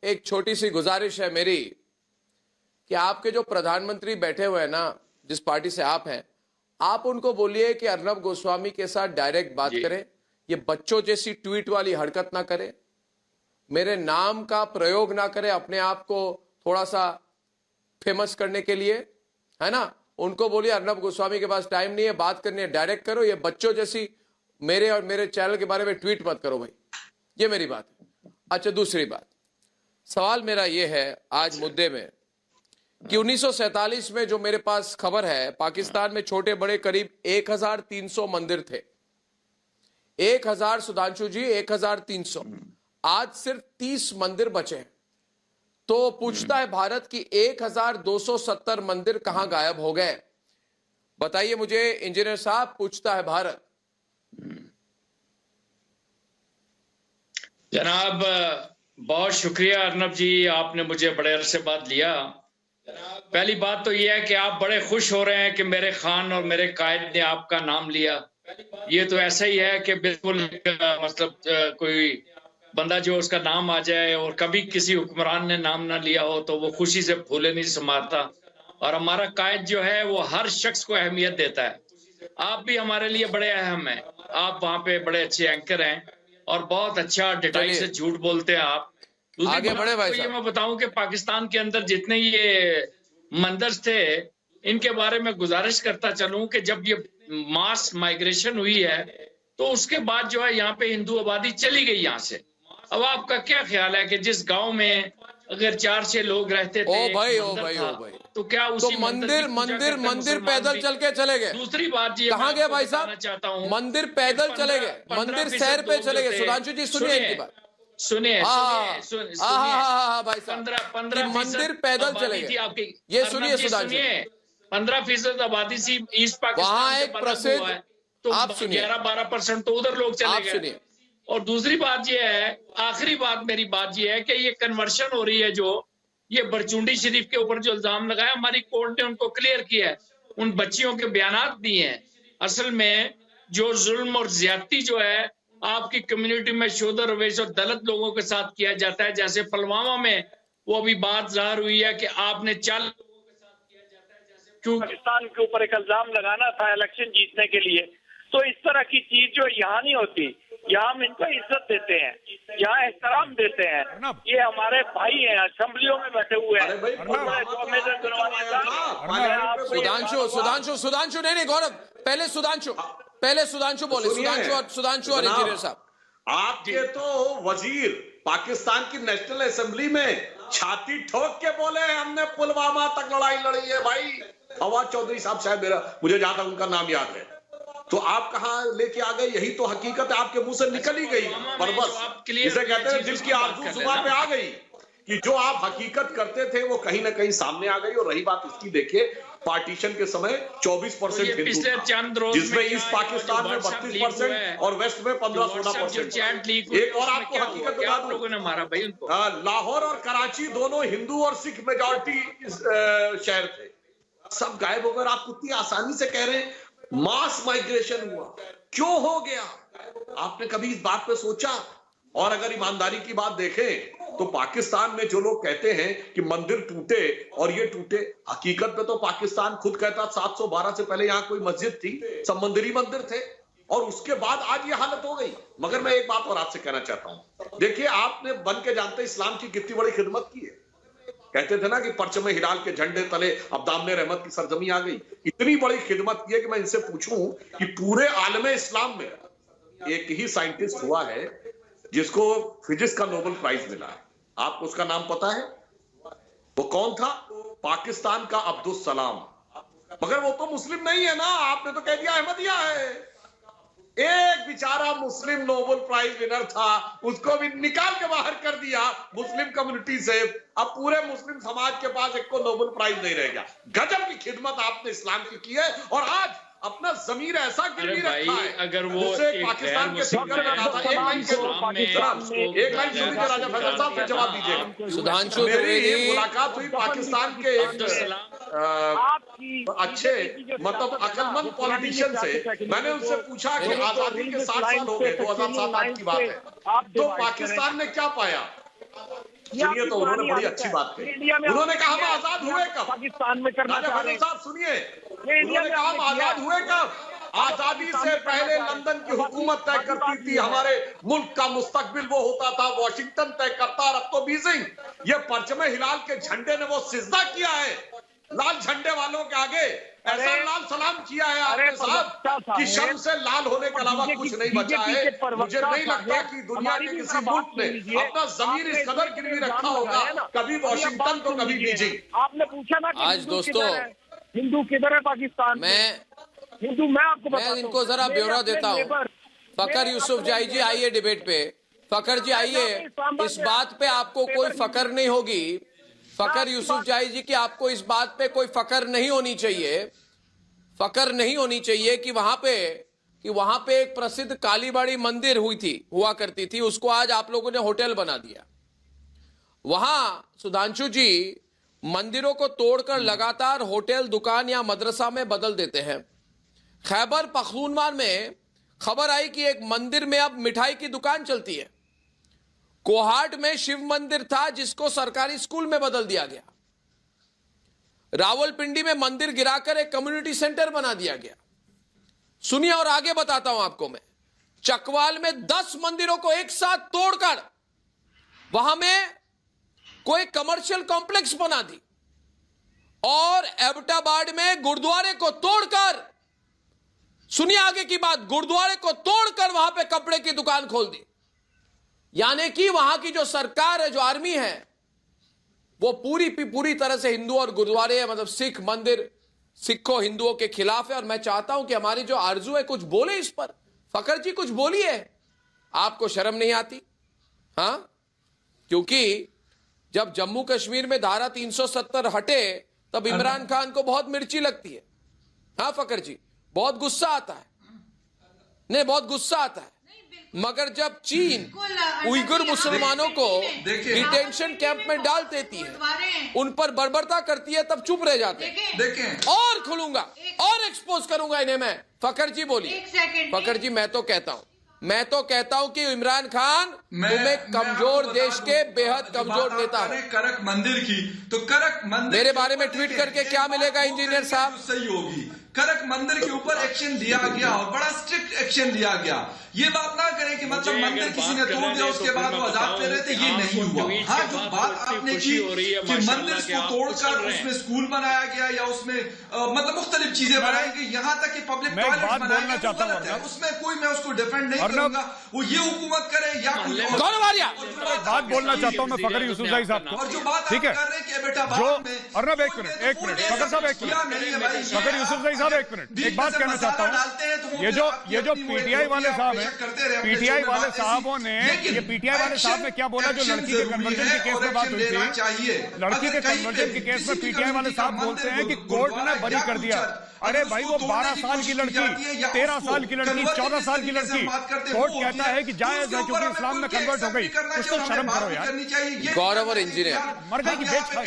एक छोटी सी गुजारिश है मेरी कि आपके जो प्रधानमंत्री बैठे हुए हैं ना, जिस पार्टी से आप हैं, आप उनको बोलिए कि अर्नब गोस्वामी के साथ डायरेक्ट बात करें, ये बच्चों जैसी ट्वीट वाली हरकत ना करें, मेरे नाम का प्रयोग ना करें अपने आप को थोड़ा सा फेमस करने के लिए, है ना। उनको बोलिए अर्नब गोस्वामी के पास टाइम नहीं है, बात करनी है डायरेक्ट करो, ये बच्चों जैसी मेरे और मेरे चैनल के बारे में ट्वीट मत करो भाई। ये मेरी बात है। अच्छा, दूसरी बात, सवाल मेरा ये है आज मुद्दे में कि 1947 में जो मेरे पास खबर है, पाकिस्तान में छोटे बड़े करीब 1300 मंदिर थे। 1000 सुधांशु जी, 1300। आज सिर्फ 30 मंदिर बचे हैं। तो पूछता है भारत की 1270 मंदिर कहां गायब हो गए? बताइए मुझे इंजीनियर साहब, पूछता है भारत। जनाब, बहुत शुक्रिया अर्नब जी, आपने मुझे बड़े अरसे बाद लिया। पहली बात तो यह है कि आप बड़े खुश हो रहे हैं कि मेरे खान और मेरे कायद ने आपका नाम लिया। ये तो ऐसा ही है कि बिल्कुल मतलब कोई बंदा जो उसका नाम आ जाए और कभी किसी हुक्मरान ने नाम ना लिया हो तो वो खुशी से फूले नहीं समाता। और हमारा कायद जो है वो हर शख्स को अहमियत देता है। आप भी हमारे लिए बड़े अहम हैं। आप वहाँ पे बड़े अच्छे एंकर हैं और बहुत अच्छा डिटेल से झूठ बोलते हैं आप। आगे बढ़े भाई साहब। ये मैं बताऊं कि पाकिस्तान के अंदर जितने ये मंदिर थे, इनके बारे में गुजारिश करता चलूं कि जब ये मास माइग्रेशन हुई है तो उसके बाद जो है यहाँ पे हिंदू आबादी चली गई यहाँ से। अब आपका क्या ख्याल है कि जिस गांव में अगर 4-6 लोग रहते थे, ओ भाई तो क्या उसी तो मंदिर पैदल चल के चले गए? दूसरी बात जी, कहाँ गए भाई साहब? चाहता हूँ मंदिर पैदल चले गए, मंदिर शहर पे चले गए। सुधांशु जी सुनिए इनकी बात, सुनिए भाई साहब, 15% मंदिर पैदल चले गए आपके। ये सुनिए सुधांशु, 15% आबादी सी ईस्ट पाकिस्तान वहाँ एक प्रसिद्ध तो आप सुनिए। 11-12% तो उधर लोग चले गए। सुनिए। और दूसरी बात ये है, आखिरी बात मेरी बात ये है कि ये कन्वर्शन हो रही है, जो ये बरचुंडी शरीफ के ऊपर जो इल्जाम लगाया, हमारी कोर्ट ने उनको क्लियर किया है, उन बच्चियों के बयानात दिए हैं। असल में जो जुल्म और ज्यादती जो है आपकी कम्युनिटी में शोध रवेश और दलित लोगों के साथ किया जाता है, जैसे पुलवामा में वो अभी बात जाहिर हुई है कि आपने पाकिस्तान के ऊपर एक इल्जाम लगाना था इलेक्शन जीतने के लिए, तो इस तरह की चीज जो यहाँ नहीं होती। यहाँ हम इनको इज्जत देते हैं, यहाँ एहतराम देते हैं। ये हमारे भाई हैं, असेंबलियों में बैठे हुए हैं। सुधांशु नहीं गौरव, पहले सुधांशु बोले। सुधांशु और इंजीनियर साहब, आपके तो वजीर पाकिस्तान की नेशनल असेंबली में छाती ठोक के बोले हमने पुलवामा तक लड़ाई लड़ी है भाई। फवाद चौधरी साहब, शायद मुझे जहां तक उनका नाम याद है। तो आप कहां लेके आ गए? यही तो हकीकत है, आपके मुंह से निकल ही गई। पर बस इसे कहते हैं दिल की आरज़ू जुबान पे आ गई कि जो आप हकीकत करते थे वो कहीं ना कहीं सामने आ गई। और रही बात इसकी, देखिए पार्टीशन के समय 24% हिंदू, जिसमें ईस्ट पाकिस्तान में 32% और वेस्ट में 15-16%। एक और आपको हकीकत बता दूं, लाहौर और कराची दोनों हिंदू और सिख मेजॉरिटी शहर थे, सब गायब हो गए। आप कितनी आसानी से कह रहे हैं मास माइग्रेशन हुआ, क्यों हो गया? आपने कभी इस बात पे सोचा? और अगर ईमानदारी की बात देखें तो पाकिस्तान में जो लोग कहते हैं कि मंदिर टूटे और ये टूटे, हकीकत में तो पाकिस्तान खुद कहता 712 से पहले यहां कोई मस्जिद थी, सब मंदिर ही मंदिर थे, और उसके बाद आज ये हालत हो गई। मगर मैं एक बात और आपसे कहना चाहता हूं, देखिए आपने बन के जानते इस्लाम की कितनी बड़ी खिदमत की है। कहते थे ना कि परचम हिलाल के झंडे तले अब दामने रहमत की सरजमी आ गई। इतनी बड़ी खिदमत की है कि मैं इनसे पूछूं कि पूरे आलमे इस्लाम में एक ही साइंटिस्ट हुआ है जिसको फिजिक्स का नोबेल प्राइज मिला है। आपको उसका नाम पता है? वो कौन था? पाकिस्तान का अब्दुल सलाम। मगर वो तो मुस्लिम नहीं है ना, आपने तो कह दिया अहमदिया है। एक बेचारा मुस्लिम नोबेल प्राइज विनर था, उसको भी निकाल के बाहर कर दिया मुस्लिम कम्युनिटी से। अब पूरे मुस्लिम समाज के पास एक को नोबेल प्राइज नहीं रह गया। गजब की खिदमत आपने इस्लाम की की है, और आज अपना जमीर ऐसा गिरवी रखा है। अगर वो पाकिस्तान के सिंगर ने कहा था, एक लाइन सुनिए राजा फैसल साहब, फिर जवाब दीजिएगा। सुधांशु, मेरी मुलाकात हुई पाकिस्तान के एक अच्छे मतलब अकलमंद पॉलिटिशियन से। मैंने उनसे पूछा कि आजादी के 60 साल हो गए, 2007-8 की बात है, तो पाकिस्तान ने क्या पाया? सुनिए, तो उन्होंने बड़ी अच्छी बात कही। उन्होंने कहा हम आजाद हुए कब? पाकिस्तान में करना राजा फैसल साहब सुनिए, उन्होंने कहा हम आजाद हुए कब? आजादी से पहले लंदन की हुकूमत तय करती थी हमारे मुल्क का मुस्तकबिल, वो होता था वॉशिंगटन तय करता, और अब तो बीजिंग। ये परचम हिलाल के झंडे ने वो सिजदा किया है लाल झंडे वालों के आगे, ऐसा लाल सलाम किया है आपने साहब कि शर्म से लाल होने के अलावा कुछ नहीं बचा है। मुझे नहीं लगता कि दुनिया के किसी मुल्क ने अपना जमीर इस कदर गिरवी रखा होगा, कभी वॉशिंगटन तो कभी बीजिंग। आपने पूछा ना आज दोस्तों हिंदू किधर है पाकिस्तान? हिंदू मैं आपको मैं इनको जरा ब्यौरा देता हूँ। फकर यूसुफ जाई जी आइए डिबेट पे। फकर जी आइए, इस बात पे आपको कोई फकर नहीं होगी। फकर यूसुफ जाई जी कि आपको इस बात पे कोई फकर नहीं होनी चाहिए, फकर नहीं होनी चाहिए कि वहां पे एक प्रसिद्ध कालीबाड़ी मंदिर हुआ करती थी, उसको आज आप लोगों ने होटल बना दिया। वहां सुधांशु जी मंदिरों को तोड़कर लगातार होटल, दुकान या मदरसा में बदल देते हैं। खैबर पख्तूनख्वा में खबर आई कि एक मंदिर में अब मिठाई की दुकान चलती है। कोहाट में शिव मंदिर था जिसको सरकारी स्कूल में बदल दिया गया। रावलपिंडी में मंदिर गिराकर एक कम्युनिटी सेंटर बना दिया गया। सुनिए और आगे बताता हूं आपको मैं। चकवाल में 10 मंदिरों को एक साथ तोड़कर वहां में कोई कमर्शियल कॉम्प्लेक्स बना दी, और एबटाबाद में गुरुद्वारे को तोड़कर, सुनिए आगे की बात, गुरुद्वारे को तोड़कर वहां पे कपड़े की दुकान खोल दी। यानी कि वहां की जो सरकार है, जो आर्मी है, वो पूरी तरह से हिंदू और गुरुद्वारे मतलब सिख मंदिर, सिखों हिंदुओं के खिलाफ है। और मैं चाहता हूं कि हमारी जो आरजू है कुछ बोले इस पर। फकर जी कुछ बोलिए, आपको शर्म नहीं आती? हां, क्योंकि जब जम्मू कश्मीर में धारा 370 हटे तब इमरान खान को बहुत मिर्ची लगती है। हाँ फकर जी, बहुत गुस्सा आता है। नहीं, बहुत गुस्सा आता है। मगर जब चीन उइगर मुसलमानों को डिटेंशन कैंप में डाल देती है, उन पर बर्बरता करती है, तब चुप रह जाते हैं। देखें और खुलूंगा और एक्सपोज करूंगा इन्हें मैं। फखर जी बोलिए। फखर जी, मैं तो कहता हूं कि इमरान खान तुम्हें कमजोर देश के बेहद कमजोर नेता हो। करक मंदिर की तो करक मंदिर मेरे बारे में ट्वीट करके क्या मिलेगा इंजीनियर साहब? सही होगी। करक मंदिर के ऊपर एक्शन लिया गया और बड़ा स्ट्रिक्ट एक्शन लिया गया। ये बात ना करें कि मतलब मंदिर किसी ने तोड़ दिया उसके बाद वो आजाद ले रहे थे, ये नहीं हुआ। हाँ, जो बात आपने की कि मंदिर को तोड़कर उसमें स्कूल बनाया गया या उसमें मतलब मुख्तलिफ चीजें बनाई गई, यहाँ तक कि पब्लिक टॉयलेट बनाया गया, वो गलत है। उसमें कोई, मैं उसको डिफेंड नहीं करूंगा। वो ये हुकूमत करे या कोई बात बोलना चाहता हूँ मैं फखर यूसुफजई साहब को। और जो बात ठीक है, कर रहे हैं कि बेटा जो अर्नब एक मिनट फखर साहब एक मिनट, फखर यूसुफजई साहब एक मिनट, एक बात कहना चाहता हूँ। ये जो पीटीआई वाले साहब हैं, पीटीआई वाले साहबों ने, ये पीटीआई वाले साहब ने क्या बोला? जो लड़की के कन्वर्जन के केस में बात हुई थी, लड़की के कन्वर्जन के केस में पीटीआई वाले साहब बोलते हैं कि कोर्ट ने बरी कर दिया। अरे भाई, वो 12 साल की लड़की, 13 साल की लड़की, 14 साल की लड़की, कोर्ट कहता है कि जायज है क्योंकि इस्लाम में कन्वर्ट हो गई। कुछ तो शर्म करो यार। गौरव और इंजीनियर मर गई की बेच खाई।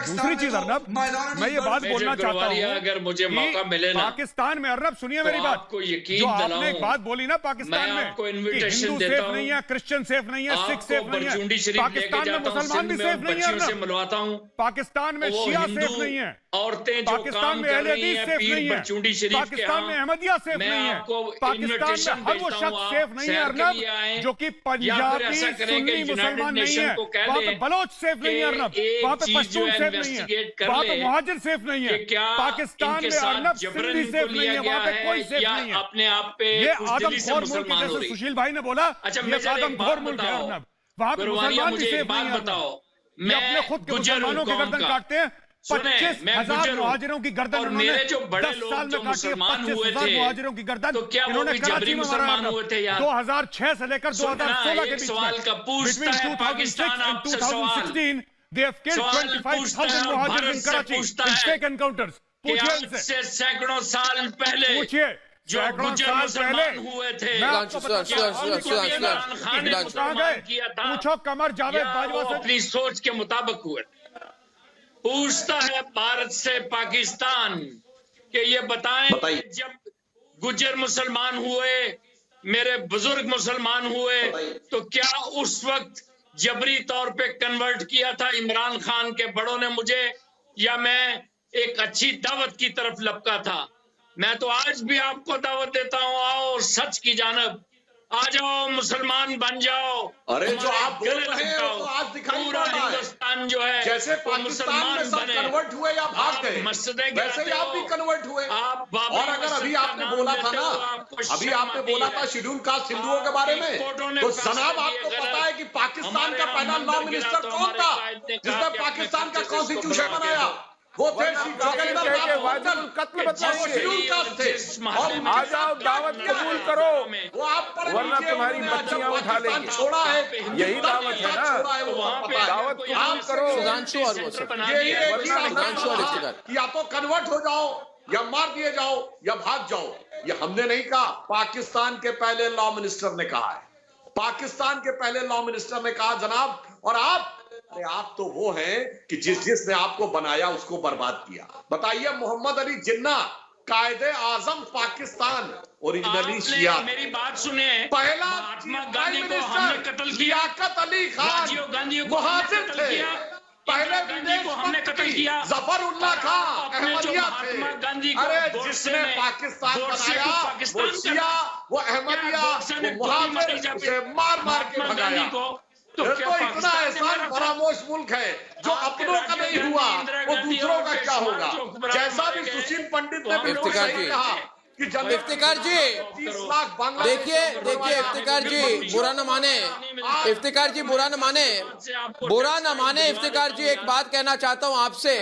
दूसरी चीज अर्नब, मैं ये बात बोलना चाहता हूँ, अगर मुझे मौका मिले ना, पाकिस्तान में, अर्नब सुनिए मेरी बात, जो आपने एक बात बोली ना पाकिस्तान में कि हिंदू सेफ नहीं है, क्रिश्चियन सेफ नहीं है, सिख सेफ नहीं है, पाकिस्तान में मुसलमान भी सेफ नहीं है, मिलवाता हूँ पाकिस्तान में शिया सेफ नहीं है, औरतें पाकिस्तान में अहले हदीस सेफ नहीं है, पाकिस्तान में अहमदिया सेफ नहीं है, पाकिस्तान में हर वो शख्स सेफ नहीं है अर्नब जो कि पंजाबी सुन्नी मुसलमान नहीं है, वहाँ पे बलोच सेफ नहीं है अर्नब, वहाँ पे पश्तून सेफ नहीं है, वहाँ पे मुहाजिर सेफ नहीं है, पाकिस्तान में अर्नब सिंधी सेफ नहीं है, वहाँ पे कोई सेफ नहीं है। अपने आप पे ये आदमखोर मुल्क है, जैसे सुशील भाई ने बोला, ये आदमखोर मुल्क है अर्नब, वहाँ पे मुसलमान भी सेफ नहीं है। ये अपने खुद के मुसलमानों की गर्दन काटते हैं। 25,000 मुहाजिरों की गर्दन उन्होंने 10 साल में काटी है। 25,000 मुहाजिरों की गर्दन इन्होंने कराची में मारा है। 2006 से लेकर 2016 के बीच में, between 2006 and 2016 they have killed 25,000 मुहाजिर in Karachi in fake encounters। पूछिए इनसे, सैकड़ों साल पहले पूछिए जो गुजर मुसलमान हुए थे, पूछो कमर जावेद बाजवा से, अपनी सोच के मुताबिक हुए। पूछता है भारत से पाकिस्तान कि ये बताएं, जब गुजर मुसलमान हुए, मेरे बुजुर्ग मुसलमान हुए, तो क्या उस वक्त जबरी तौर पे कन्वर्ट किया था इमरान खान के बड़ों ने मुझे, या मैं एक अच्छी दावत की तरफ लपका था? मैं तो आज भी आपको दावत देता हूँ, आओ सच की जानब आ जाओ, मुसलमान बन जाओ। अरे जो आप बोल रहे हैं वो आज दिखाई पड़ रहा है। हिंदुस्तान जो है जैसे पाकिस्तान में सब कन्वर्ट हुए या भाग गए, वैसे ही आप भी कन्वर्ट हुए। और अगर अभी आपने बोला था ना, अभी आपने बोला था शेड्यूल कास्ट हिंदुओं के बारे में, तो जनाब आपको पता है कि पाकिस्तान का पहला लॉ मिनिस्टर कौन था जिसने पाकिस्तान का कॉन्स्टिट्यूशन बनाया? वो थे कत्ल बताएंगे। आ जाओ, दावत कबूल करो, वो आप पर वरना तुम्हारी बच्चियां उठा लेंगे। छोड़ा है, यही दावत है ना, दावत कबूल करो। या तो कन्वर्ट हो जाओ, या मार दिए जाओ, या भाग जाओ। ये हमने नहीं कहा, पाकिस्तान के पहले लॉ मिनिस्टर ने कहा है। पाकिस्तान के पहले लॉ मिनिस्टर ने कहा जनाब। और आप तो वो हैं कि जिसने आपको बनाया उसको बर्बाद किया। बताइए, मोहम्मद अली जिन्ना कायदे आजम पाकिस्तान, ओरिजिनली शिया। मेरी बात सुने, पहला महात्मा गांधी को हमने कत्ल किया, लियाकत अली खान गांधी को मुहाजिर थे, पहले विदेश को हमने कत्ल किया, जफरुल्लाह खान अहमदिया थे। अरे जिसने पाकिस्तान बनाया वो शिया, वो अहमदिया, वो मुहाजिर, उसे मार मार के भगाया। तो इतना एहसान फरामोश मुल्क है, जो अपनों का नहीं हुआ वो दूसरों का क्या होगा? जैसा भी सुशील पंडित ने बिल्कुल सही कहा कि जब इफ्तिकार जी, 30 लाख बांग्लादेश, देखिए इफ्तिकार जी बुरा न माने, इफ्तिकार जी बुरा न माने इफ्तिकार जी, एक बात कहना चाहता हूं आपसे,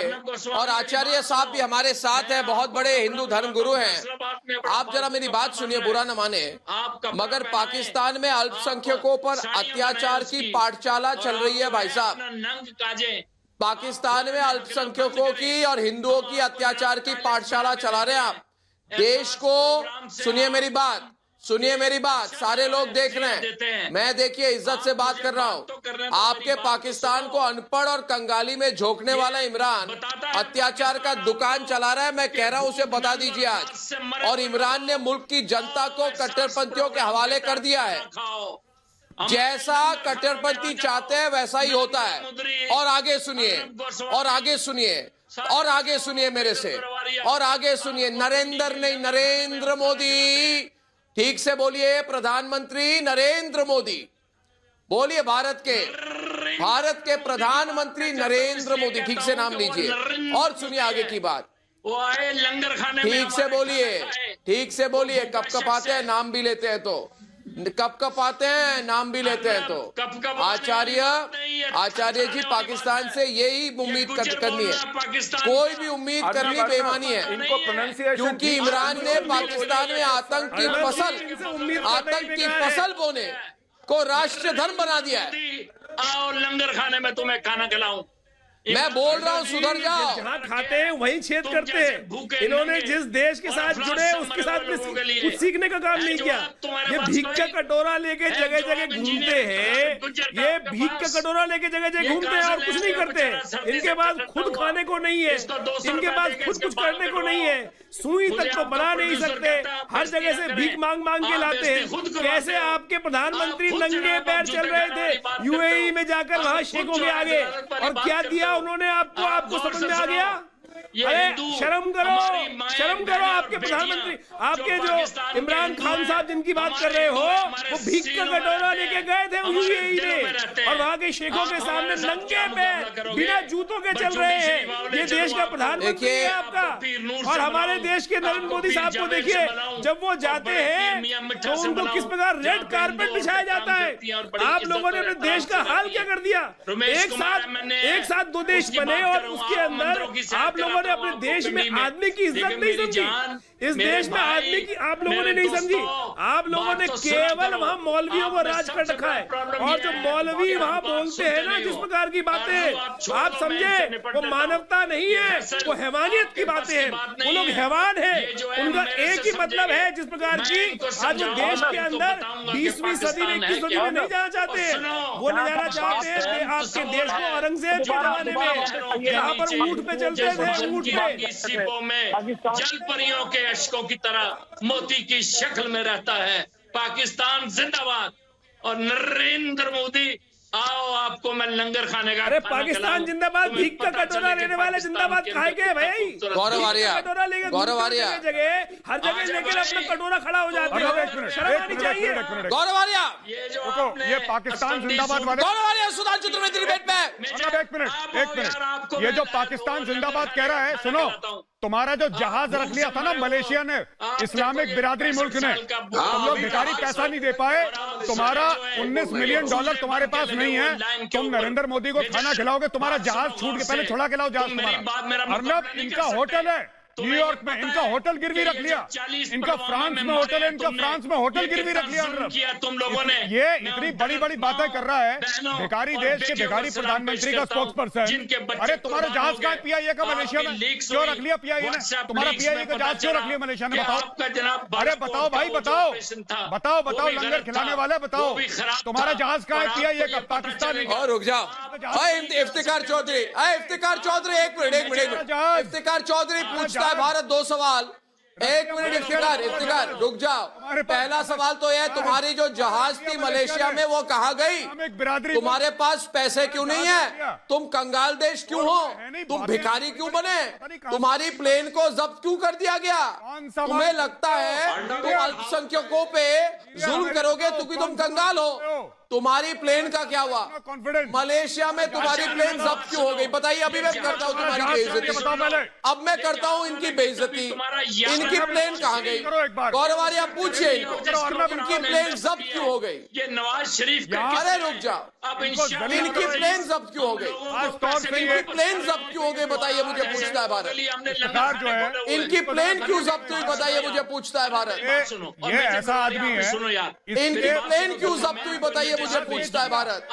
और आचार्य साहब भी हमारे साथ हैं, बहुत बड़े हिंदू धर्म गुरु हैं। आप जरा मेरी बात सुनिए, बुरा न माने, मगर पाकिस्तान में अल्पसंख्यकों पर अत्याचार की पाठशाला चल रही है भाई साहब। पाकिस्तान में अल्पसंख्यकों की और हिंदुओं की अत्याचार की पाठशाला चला रहे हैं आप। देश को, सुनिए मेरी बात, सुनिए मेरी बात, सारे लोग देख रहे हैं, मैं देखिए इज्जत से बात कर रहा हूं। आपके पाकिस्तान को अनपढ़ और कंगाली में झोंकने वाला इमरान अत्याचार का दुकान चला रहा है। मैं कह रहा हूं उसे बता दीजिए आज। और इमरान ने मुल्क की जनता को कट्टरपंथियों के हवाले कर दिया है। जैसा कट्टरपंथी चाहते हैं वैसा ही होता है। और आगे सुनिए, और आगे सुनिए, और आगे सुनिए मेरे से, और आगे सुनिए। नरेंद्र नहीं, नरेंद्र मोदी, ठीक से बोलिए, प्रधानमंत्री नरेंद्र मोदी बोलिए। भारत के प्रधानमंत्री नरेंद्र मोदी, ठीक से नाम लीजिए और सुनिए आगे की बात। वो आए लंगर खाने, ठीक से बोलिए, ठीक से बोलिए। कप आते हैं, नाम भी लेते हैं तो कप आते हैं, नाम भी लेते हैं तो आचार्य जी, पाकिस्तान से यही उम्मीद करनी है। कोई भी उम्मीद करनी बेईमानी है, इनको प्रोनाउंसिएशन, क्योंकि इमरान ने पाकिस्तान में आतंक की फसल बोने को राष्ट्रीय धर्म बना दिया है। आओ लंगर खाने में तुम्हें खाना खिलाऊं। मैं बोल रहा हूँ सुधर जाओ। जहाँ खाते हैं वहीं छेद करते हैं। इन्होंने जिस देश के साथ जुड़े उसके साथ कुछ सीखने का काम नहीं किया। ये भीख का कटोरा लेके जगह जगह घूमते हैं, ये भीख का कटोरा लेके जगह जगह घूमते हैं और कुछ नहीं करते। इनके पास खुद खाने को नहीं है, इनके पास खुद कुछ करने को नहीं है, सुई तक तो बना नहीं सकते, हर जगह से भीख मांग मांग के लाते हैं। कैसे आपके प्रधानमंत्री नंगे पैर चल रहे थे यूएई में जाकर वहां शेखों के आगे, और क्या दिया उन्होंने आपको समझ में आ गया? अरे शर्म करो, शर्म करो। आपके प्रधानमंत्री, आपके जो इमरान खान साहब जिनकी बात कर रहे हो, वो भीख का कटोरा लेके गए थे यूएई में और वहां के शेखों के सामने नंगे पैर बिना जूतों के चल रहे हैं। ये देश का प्रधानमंत्री है आपका। और हमारे देश के नरेंद्र मोदी साहब को देखिए, जब वो जाते हैं तो उनको किस प्रकार रेड कारपेट बिछाया जाता है। आप लोगों ने अपने देश का हाल क्या कर दिया? एक साथ दो देश बने और उसके अंदर आप लोगों ने अपने देश में आदमी की इज्जत नहीं समझी। इस देश में आदमी की आप लोगों ने नहीं समझी। आप लोगों ने केवल वहां मौलवियों को राज कर रखा है। और जो मौलवी वहां बोलते हैं ना जिस प्रकार की बातें, आप समझे वो मानवता नहीं है, वो हैवानियत की बातें हैं। वो लोग हैवान हैं। उनका एक ही मतलब है, जिस प्रकार की आज वो देश के अंदर 20वीं सदी में 21वीं सदी में नहीं जाना चाहते हैं, वो ले जाना चाहते हैं आपके देश को औरंगजेब के जमाने में, जहाँ पर ऊंट पे चलते थे, ऊंट पे सीपों में जल परियों के अश्कों की तरह मोती की शक्ल में रहता है। पाकिस्तान जिंदाबाद। और नरेंद्र मोदी, आओ आपको मैं लंगर खाने का। अरे पाकिस्तान जिंदाबाद, भीख का कटोरा लेने वाले जिंदाबाद खाएंगे भाई। गौरव आर्या, गौरव आर्या, हर जगह लेकर अपना कटोरा खड़ा हो जाते हैं। शर्म आनी चाहिए। गौरव आर्या, ये पाकिस्तान जिंदाबाद वाले, गौरव आर्या, सुधांशु त्रिवेदी डिबेट में। एक मिनट, ये जो पाकिस्तान जिंदाबाद कह रहा है, सुनो, तुम्हारा जो जहाज रख लिया था ना मलेशिया ने, इस्लामिक बिरादरी मुल्क ने, तुम लोग भिखारी पैसा नहीं दे पाए। तुम्हारा $19 मिलियन तुम्हारे पास नहीं है, तुम नरेंद्र मोदी को खाना खिलाओगे? तुम्हारा जहाज छूट के पहले छोड़ा खिलाओ जहाज तुम्हारा। अर्नब, इनका होटल है न्यूयॉर्क में, इनका होटल गिरवी रख लिया। इनका फ्रांस में होटल है, इनका फ्रांस में होटल गिरवी रख लिया। तुम लोगों ने ये इतनी बड़ी बड़ी बातें कर रहा है भिखारी देश के भिखारी प्रधानमंत्री का स्पोक्स पर्सन। अरे तुम्हारा जहाज का पीआईए का मलेशिया में क्यों रख लिया? पीआईए ने तुम्हारा पीआईए का जहाज क्यों रख लिया मलेशिया ने? बताओ। अरे बताओ भाई, बताओ बताओ बताओ, लंगर खिलाने वाले बताओ, तुम्हारा जहाज का है पीआईए का? पाकिस्तान। और रुक जाओ, इफ्तिकार चौधरी, इफ्तिकार चौधरी, एक मिनट। इफ्तिकार चौधरी पूछता है भारत 2 सवाल। एक मिनट इफ्तिकार रुक जाओ। पहला सवाल तो यह, तुम्हारी जो जहाज थी मलेशिया में वो कहाँ गई? तुम्हारे पास पैसे क्यों नहीं है? तुम कंगाल देश क्यों हो? तुम भिखारी क्यों बने? तुम्हारी प्लेन को जब्त क्यों कर दिया गया? तुम्हें लगता है तुम अल्पसंख्यकों पे जुल्म करोगे क्योंकि तुम कंगाल हो? तुम्हारी प्लेन का क्या हुआ? मलेशिया में तुम्हारी प्लेन जब्त क्यों हो गई? बताइए। अभी मैं करता हूँ तुम्हारी बेइज्जती, अब मैं करता हूँ इनकी बेइज्जती। इनकी प्लेन कहाँ गई? गौरव आर्या, पूछिए इनको, इनकी प्लेन जब्त क्यों हो गई? ये नवाज शरीफ। अरे रुक जाओ, इनकी प्लेन जब्त क्यों हो गई? इनकी प्लेन जब्त क्यों हो गई बताइए मुझे, पूछता है भारत। इनकी प्लेन क्यों जब्त हुई बताइए मुझे, पूछता है भारत। ये ऐसा आदमी है, सुनो यार, इनकी प्लेन क्यों जब्त हुई बताइए मुझे, पूछता है भारत।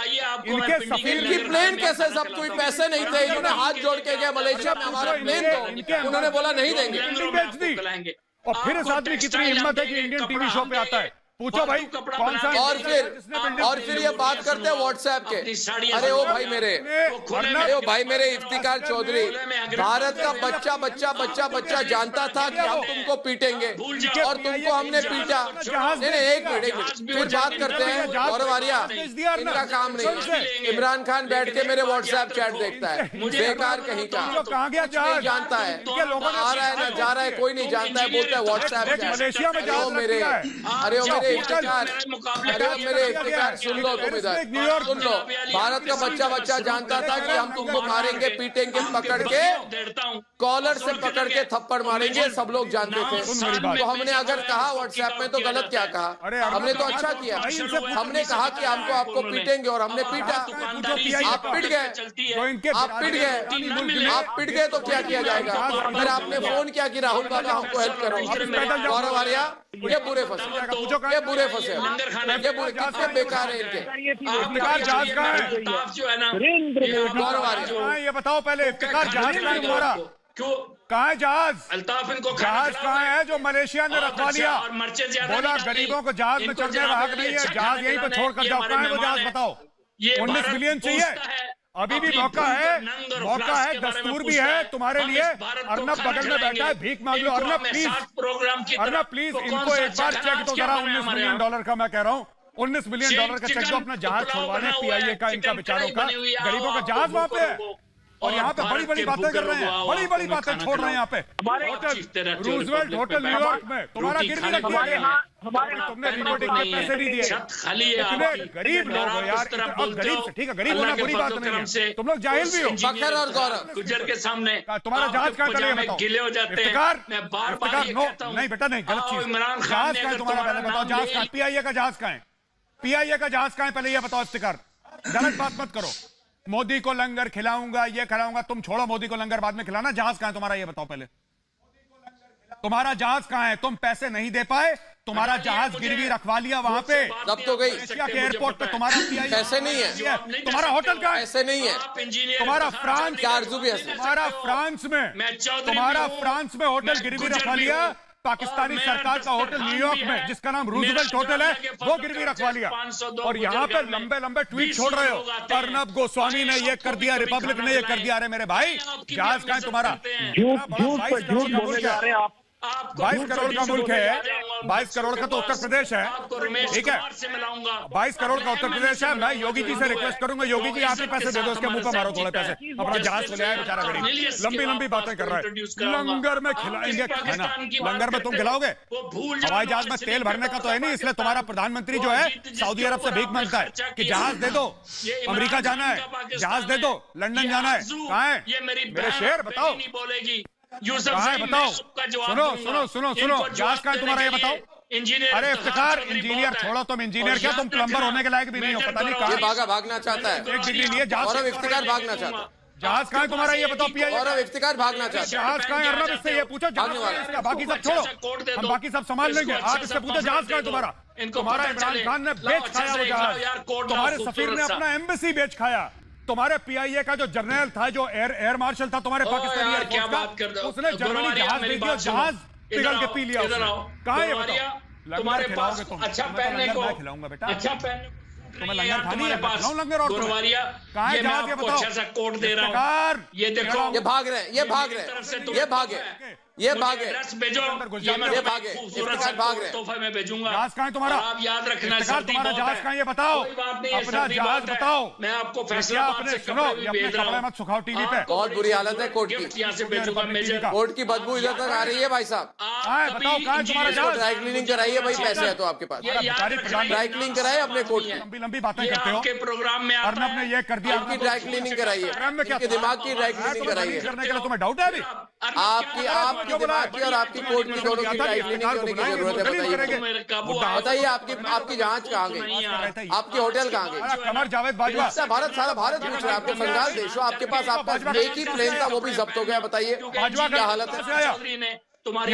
इनकी प्लेन कैसे जब्त हुई? पैसे नहीं थे, इन्होंने हाथ जोड़ के गया मलेशिया में हमारा प्लेन दो, उन्होंने बोला नहीं देंगे। और फिर इस आदमी की कितनी हिम्मत है कि इंडियन टीवी शो पे आता है पूछो भाई कौन सा। और फिर ये बात करते हैं व्हाट्सएप के। अरे ओ भाई मेरे, अरे ओ भाई मेरे इफ्तिकार चौधरी, भारत का बच्चा बच्चा बच्चा बच्चा जानता था कि हम तुमको पीटेंगे और तुमको हमने पीटा। नहीं एक मिनट फिर बात करते हैं। गौरव आर्या, इनका काम नहीं। इमरान खान बैठ के मेरे व्हाट्सएप चैट देखता है, बेकार कहीं का, जानता है आ रहा है ना जा रहा है, कोई नहीं जानता है, बोलता है व्हाट्सएप चैट। मेरे अरे ओ मेरे इफ्तिकार, अरे मेरे इफ्तिकार सुन लो, तुम इधर सुन लो। भारत का बच्चा बच्चा जानता था कि हम तुमको मारेंगे, पीटेंगे, पकड़ के कॉलर से पकड़ के थप्पड़ मारेंगे, सब लोग जानते थे। तो हमने अगर कहा व्हाट्सएप में तो गलत क्या कहा? हमने तो अच्छा किया, हमने कहा कि हमको आपको पीटेंगे और हमने पीटा। आप पिट गए, आप पिट गए, आप पिट गए तो क्या किया जाएगा? फिर आपने फोन किया कि राहुल बाबा हमको हेल्प करो। गौरव आर्या ये बुरे फंसे, ये बुरे फंसे, ये बुरे कितने बेकार है इनके। इफ्तिकार जहाज कहाँ है? गौरव आर्या ये बताओ पहले, इफ्तिकार जहाज कहाँ है तुम्हारा? कहाँ है जहाज? अल्ताफ इनको जहाज कहाँ है जो मलेशिया ने रखवा लिया? बोला गरीबों को जहाज में चढ़ने का हक नहीं है, जहाज यहीं पे छोड़ कर जाओ। कहाँ है वो जहाज बताओ? 19 बिलियन चाहिए, अभी भी मौका है, मौका है, दस्तूर भी है तुम्हारे लिए। अर्नब बगल में बैठा है, भीख मांग लो। अर्नब प्लीज, अर्नब प्लीज इनको एक बार चेक दो जरा। $19 मिलियन का मैं कह रहा हूँ, $19 मिलियन का चेक दो अपना जहाज छुड़वाने PIA का, इनका बेचारों का, गरीबों का जहाज वहां पे है। और यहाँ पे बड़ी बड़ी बातें कर रहे हैं, बड़ी बड़ी बातें छोड़ रहे हैं यहाँ पे। होटल रूजवेल्ट होटल न्यूयॉर्क में तुम्हारा गिरवी रख दिया गया, तुमने रिपोर्टिंग के पैसे नहीं दिए। इतने गरीब लोग हो यार, गरीब से ठीक है, गरीब होना बुरी बात नहीं है, तुम लोग जाहिल भी हो। बकर और गौरव गुजर के सामने तुम्हारा जहाज कहाँ चले बताओ? गिले हो जाते हैं। मैं बार-बार ये कहता हूं, नहीं बेटा नहीं, गलत चीज। जहाज कहाँ है तुम्हारा पहले बताओ, जहाज कहाँ? PIA का जहाज कहाँ है? PIA का जहाज कहाँ है पहले ये बताओ इफ्तिकार, गलत बात मत करो। मोदी को लंगर खिलाऊंगा, ये खिलाऊंगा, तुम छोड़ो मोदी को लंगर बाद में खिलाना। जहाज कहाँ है तुम्हारा ये बताओ पहले, तुम्हारा जहाज कहाँ है? तुम पैसे नहीं दे पाए, तुम्हारा जहाज गिरवी रखवा लिया वहां पे, तब तो गई के एयरपोर्ट पे। तुम्हारा पैसे नहीं है, तुम्हारा होटल कहाँ है? पैसे नहीं है, तुम्हारा फ्रांस, तुम्हारा फ्रांस में, तुम्हारा फ्रांस में होटल गिरवी रखवा लिया। पाकिस्तानी सरकार का होटल न्यूयॉर्क में जिसका नाम रूजवेल्ट होटल है, वो गिरवी रखवा लिया। और यहाँ पे लंबे लंबे ट्वीट छोड़ रहे हो, अर्नब गोस्वामी ने ये कर दिया, रिपब्लिक ने ये कर दिया। अरे मेरे भाई, जहाज कहाँ है तुम्हारा? 22 करोड़ का मुल्क है, 22 करोड़ का तो उत्तर प्रदेश है, ठीक है, 22 करोड़ का उत्तर प्रदेश है। मैं योगी जी से रिक्वेस्ट करूंगा, योगी जी आप ही पैसे दे दो, इसके मुंह पर मारो थोड़े पैसे। अपना जहाज ले आए बेचारा गरीब, लंबी लंबी बातें कर रहा है। लंगर में खिलाएंगे खाना, लंगर में तुम खिलाओगे? हवाई जहाज में तेल भरने का तो है नहीं, इसलिए तुम्हारा प्रधानमंत्री जो है सऊदी अरब से भीख मांगता है कि जहाज दे दो, अमेरिका जाना है, जहाज दे दो, लंदन जाना है। कहाँ है मेरे शेर बताओ, कहाँ है बताओ? सुनो सुनो सुनो सुनो, जहाज कहाँ है तुम्हारा ये बताओ? अरे इफ्तिकार, इंजीनियर छोड़ो, तुम इंजीनियर क्या, तुम प्लम्बर होने के लायक भी नहीं हो, पता नहीं कहाँ भागना चाहता है। एक डिग्री लिए जहाज, इफ्तिकार भागना चाहता है। जहाज कहाँ है तुम्हारा ये बताओ? PIA और इफ्तिकार भागना चाहता है। जहाज कहाँ है? अर्नब इससे ये पूछो, बाकी सब छोड़ो, हम बाकी सब संभाल लेंगे। आप इससे पूछो जहाज कहाँ है तुम्हारा? तुम्हारा इमरान खान ने बेच खाया वो जहाज, तुम्हारे सफीर ने अपना एम्बेसी बेच खाया। तुम्हारे PIA का जो जनरल था, जो एयर मार्शल था तुम्हारे पाकिस्तानी एयरफोर्स का, उसने जर्मनी जहाज दे दिया, जहाज पिघल के पी लिया। कहाँ है ये बताओ? लंगर खिलाओगे तुम? अच्छा पहनने को खिलाऊंगा बेटा, अच्छा पहन, तुम्हें लंगर खानी है, खिलाऊं लंगर। और कहाँ है जहाज ये बताओ? अच्छा सा कोट दे रहा हूं, ये देखो, ये भाग रहे हैं, ये भाग रहे हैं, ये भागे, ये भागे, ये भागे, इफ्तिकार भाग रहे हैं। तोहफे में भेजूंगा। जहाज कहाँ है तुम्हारा? आप याद रखना, तुम्हारा जहाज कहाँ ये बताओ? अपना जहाज बताओ। मैं आपको फैसलाबाद से सुनो, अपने कपड़े मत सुखाओ टीवी पे। बहुत बुरी हालत है कोर्ट की, यहाँ से भेजूंगा मेजर। कोर्ट की बदबू इधर तक आ रही है भाई साहब। बताओ कहाँ है तुम्हारा जहाज? ड्राई क्लीनिंग कराइए भाई, पैसे है तो आपके पास, ड्राई क्लीनिंग कराए अपने कोर्ट की। लंबी लंबी बातें करते हो, आपके प्रोग्राम में अर्नब ने ये कर दिया, आपकी ड्राई क्लीनिंग कराइए, आपके दिमाग की ड्राई क्लीनिंग कराइए। करने के लिए तुम्हें डाउट है अभी? आपकी दिमाग की और आपकी कोर्ट की दोनों की ड्राई क्लीनिंग होने की जरूरत है। बताइए आपकी जांच कहाँ गई? आपकी होटल कहाँ गई? कमर जावेद बाजवा, सारा भारत पूछ रहा है, आपके बंगाल देश हो, आपके पास एक ही प्लेन था, वो भी जब्त हो गया। बताइए क्या हालत है?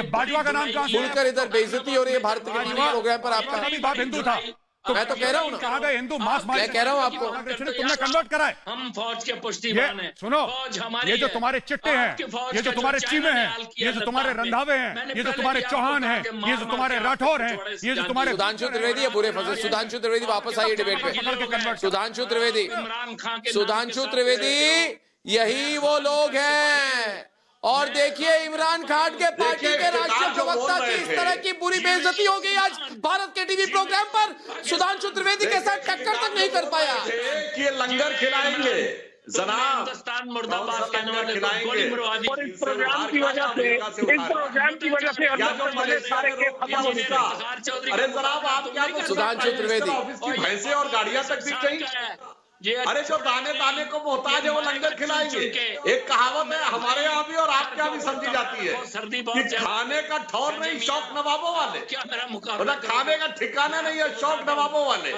बाजवा का नाम कहाँ से? सुनकर इधर बेइज्जती हो रही है भारत के टीवी प्रोग्राम पर आपका। बाप हिंदू था, मैं तो कह रहा हूँ कहा गए हिंदू मास मैं कह रहा हूँ आपको तुमने कन्वर्ट करा है। हम फौज के पुष्टिमान हैं। सुनो, फौज हमारी ये जो है। तुम्हारे चिट्टे हैं, ये जो तुम्हारे चीमे हैं, ये जो तुम्हारे रंधावे हैं, ये जो तुम्हारे चौहान हैं, ये जो तुम्हारे राठौर हैं, ये जो तुम्हारे सुधांशु त्रिवेदी है पूरे फंसे। सुधांशु त्रिवेदी वापस आइए डिबेट पे। सुधांशु त्रिवेदी, सुधांशु त्रिवेदी, यही वो लोग हैं। और देखिए इमरान खान के पार्टी के राष्ट्रीय प्रवक्ता की इस तरह की बुरी बेइज्जती हो गई आज भारत के टीवी प्रोग्राम पर। सुधांशु त्रिवेदी के साथ टक्कर तक नहीं कर पाया। ये लंगर खिलाएंगे जनाब, हिंदुस्तान मुर्दाबाद कहने वाले खिलाएंगे। और इस प्रोग्राम की वजह से सारे केस खत्म हो गए। अरे जनाब, आप क्या सुधांशु त्रिवेदी, ऑफिस की भैंसे और गाड़ियां तक बिक गई। अरे जो दाने दाने को मोहताज है वो लंगर खिलाएंगे। एक कहावत है हमारे यहाँ भी और आपके यहाँ भी समझी जाती है कि खाने का ठौर नहीं शौक नवाबों वाले, मतलब खाने का ठिकाना नहीं है शौक नवाबों वाले।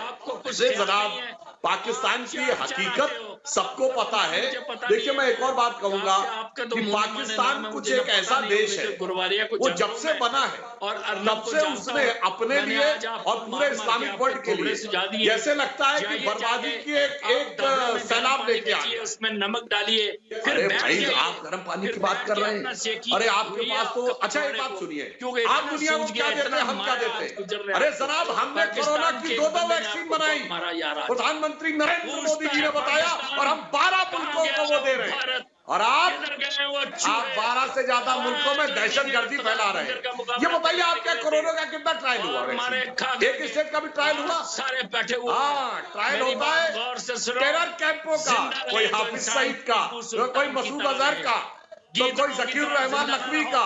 जनाब, पाकिस्तान की हकीकत सबको पता है। देखिए मैं एक और बात कहूंगा कि पाकिस्तान कुछ एक ऐसा देश है, वो जब से बना है तब से उसने अपने लिए और पूरे इस्लामिक वर्ल्ड के लिए जैसे लगता है कि बर्बादी की एक सैलाब लेके आए। उसमें नमक डालिए। अरे भाई, आप गर्म पानी की बात कर रहे हैं। अरे आपके पास तो अच्छा एक बात सुनिए, आप दुनिया को क्या देते हैं, हम क्या देते हैं? अरे जनाब, हमने कोरोना की 2 वैक्सीन बनाई, प्रधानमंत्री नरेंद्र मोदी जी ने बताया, और हम 12 मुल्कों को वो दे रहे हैं। और आप 12 से ज्यादा मुल्कों में दहशतगर्दी फैला रहे हैं। ये बताइए आप क्या कोरोना का कितना ट्रायल हुआ? एक स्टेट का भी ट्रायल हुआ? सारे बैठे हुए। हाँ, ट्रायल होता है टेरर कैंपों का, कोई हाफिज सईद का, कोई मसूद अजहर का, तो कोई जकीर रहमान लखवी का।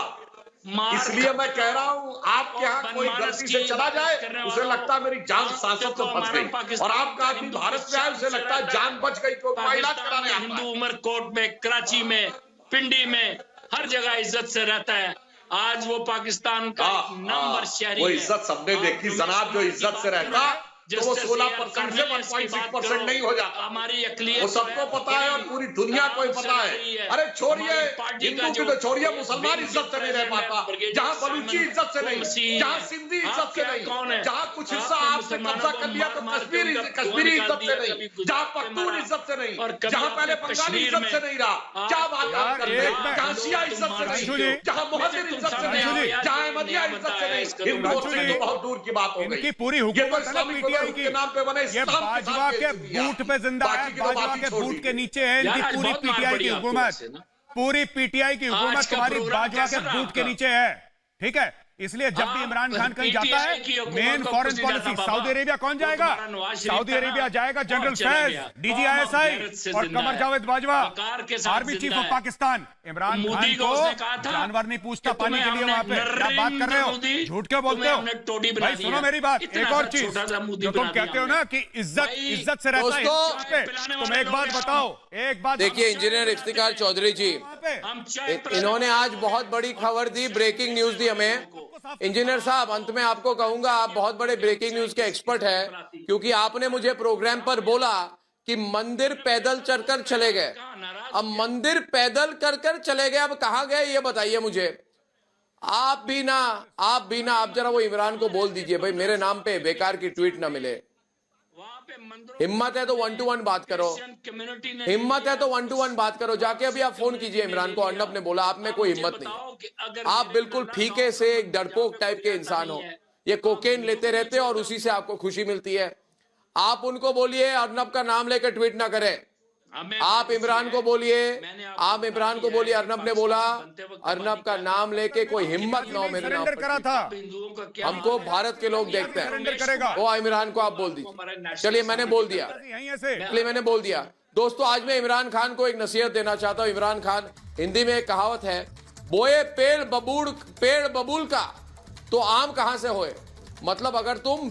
इसलिए मैं कह रहा हूँ, आपके यहाँ कोई गलती से चला जाए उसे लगता है मेरी जान सांसों से फंस गई, और आपका आदमी भारत में आए उसे लगता है जान बच गई, कोई इलाज कराने आता है। हिंदू उमरकोट में, कराची में, पिंडी में, हर जगह इज्जत से रहता है। आज वो पाकिस्तान का नंबर शहरी वो इज्जत सबने देखी जनाब, जो इज्जत से रहता तो वो 16% से 1.6% नहीं हो जाता। हमारी अकलियत वो सबको पता है और पूरी दुनिया को ही पता है। अरे छोड़िए हिंदू की तो छोड़िए, मुसलमान इज्जत से नहीं रह पाता, जहाँ बलूची इज्जत से नहीं, जहाँ सिंधी इज्जत से नहीं, जहाँ कुछ हिस्सा आपसे कब्जा कर लिया तो कश्मीरी इज्जत से नहीं, जहाँ पख्तून इज्जत से नहीं, जहाँ पहले बंगाली इज्जत से नहीं रहा, क्या बात आप करते हैं? जहाँ शिया इज्जत से नहीं, जहाँ मुहज्जिर इज्जत से नहीं, जहाँ अहमदिया इज्जत से नहीं, हिंदुओं से तो बहुत दूर की बात हो गई। पूरी हुकूमत के नाम पे बने ये बाजवा के बूट पे जिंदा है, बाजवा के बूट के नीचे है इनकी पूरी पीटीआई की हुकूमत, पूरी पीटीआई की हुकूमत तुम्हारी बाजवा के बूट के नीचे है। ठीक है, इसलिए जब भी इमरान खान कहीं जाता है, main foreign policy, Saudi Arabia कौन जाएगा? सऊदी अरेबिया जाएगा जनरल फैज, DGISI और Qamar Javed Bajwa, army chief of Pakistan. Imran Khan को जानवर नहीं पूछता पानी के लिए वहां पे। क्या बात कर रहे हो, झूठ क्यों बोलते हो भाई? सुनो मेरी बात, एक और चीज जो तुम कहते हो ना कि इज्जत से रहता है, तुम एक बात बताओ, एक बात देखिए इंजीनियर इफ्तिकार चौधरी जी, इन्होंने आज बहुत बड़ी खबर दी, ब्रेकिंग न्यूज दी हमें। इंजीनियर साहब, अंत में आपको कहूंगा, आप बहुत बड़े ब्रेकिंग न्यूज के एक्सपर्ट हैं, क्योंकि आपने मुझे प्रोग्राम पर बोला कि मंदिर पैदल चलकर चले गए। अब मंदिर पैदल कर चले गए, अब कहां गए ये बताइए मुझे। आप भी ना आप जरा वो इमरान को बोल दीजिए भाई, मेरे नाम पे बेकार की ट्वीट ना मिले। हिम्मत है तो 1 to 1 बात करो, हिम्मत है तो 1 to 1 बात करो। जाके अभी आप फोन कीजिए इमरान को। अर्नब ने बोला आप में कोई हिम्मत नहीं, आप बिल्कुल फीके से एक डरपोक टाइप के इंसान हो, ये कोकेन लेते रहते और उसी से आपको खुशी मिलती है। आप उनको बोलिए अर्नब का नाम लेकर ट्वीट ना करें। आप इमरान को बोलिए, आप इमरान को बोलिए अर्नब ने बोला, अर्नब का नाम लेके कोई हिम्मत ना हो मेरे नाम पर। करा था, हमको भारत के लोग देखते हैं। वो इमरान को आप बोल दीजिए। चलिए मैंने बोल दिया, इसलिए मैंने बोल दिया। दोस्तों आज मैं इमरान खान को एक नसीहत देना चाहता हूँ। इमरान खान, हिंदी में एक कहावत है, बोए पेड़ बबूल का तो आम कहां से होए। मतलब अगर तुम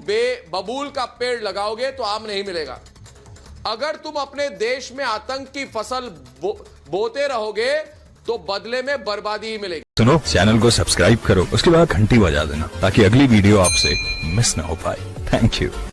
बबूल का पेड़ लगाओगे तो आम नहीं मिलेगा। अगर तुम अपने देश में आतंक की फसल बोते रहोगे तो बदले में बर्बादी ही मिलेगी। सुनो, चैनल को सब्सक्राइब करो, उसके बाद घंटी बजा देना ताकि अगली वीडियो आपसे मिस ना हो पाए। Thank you.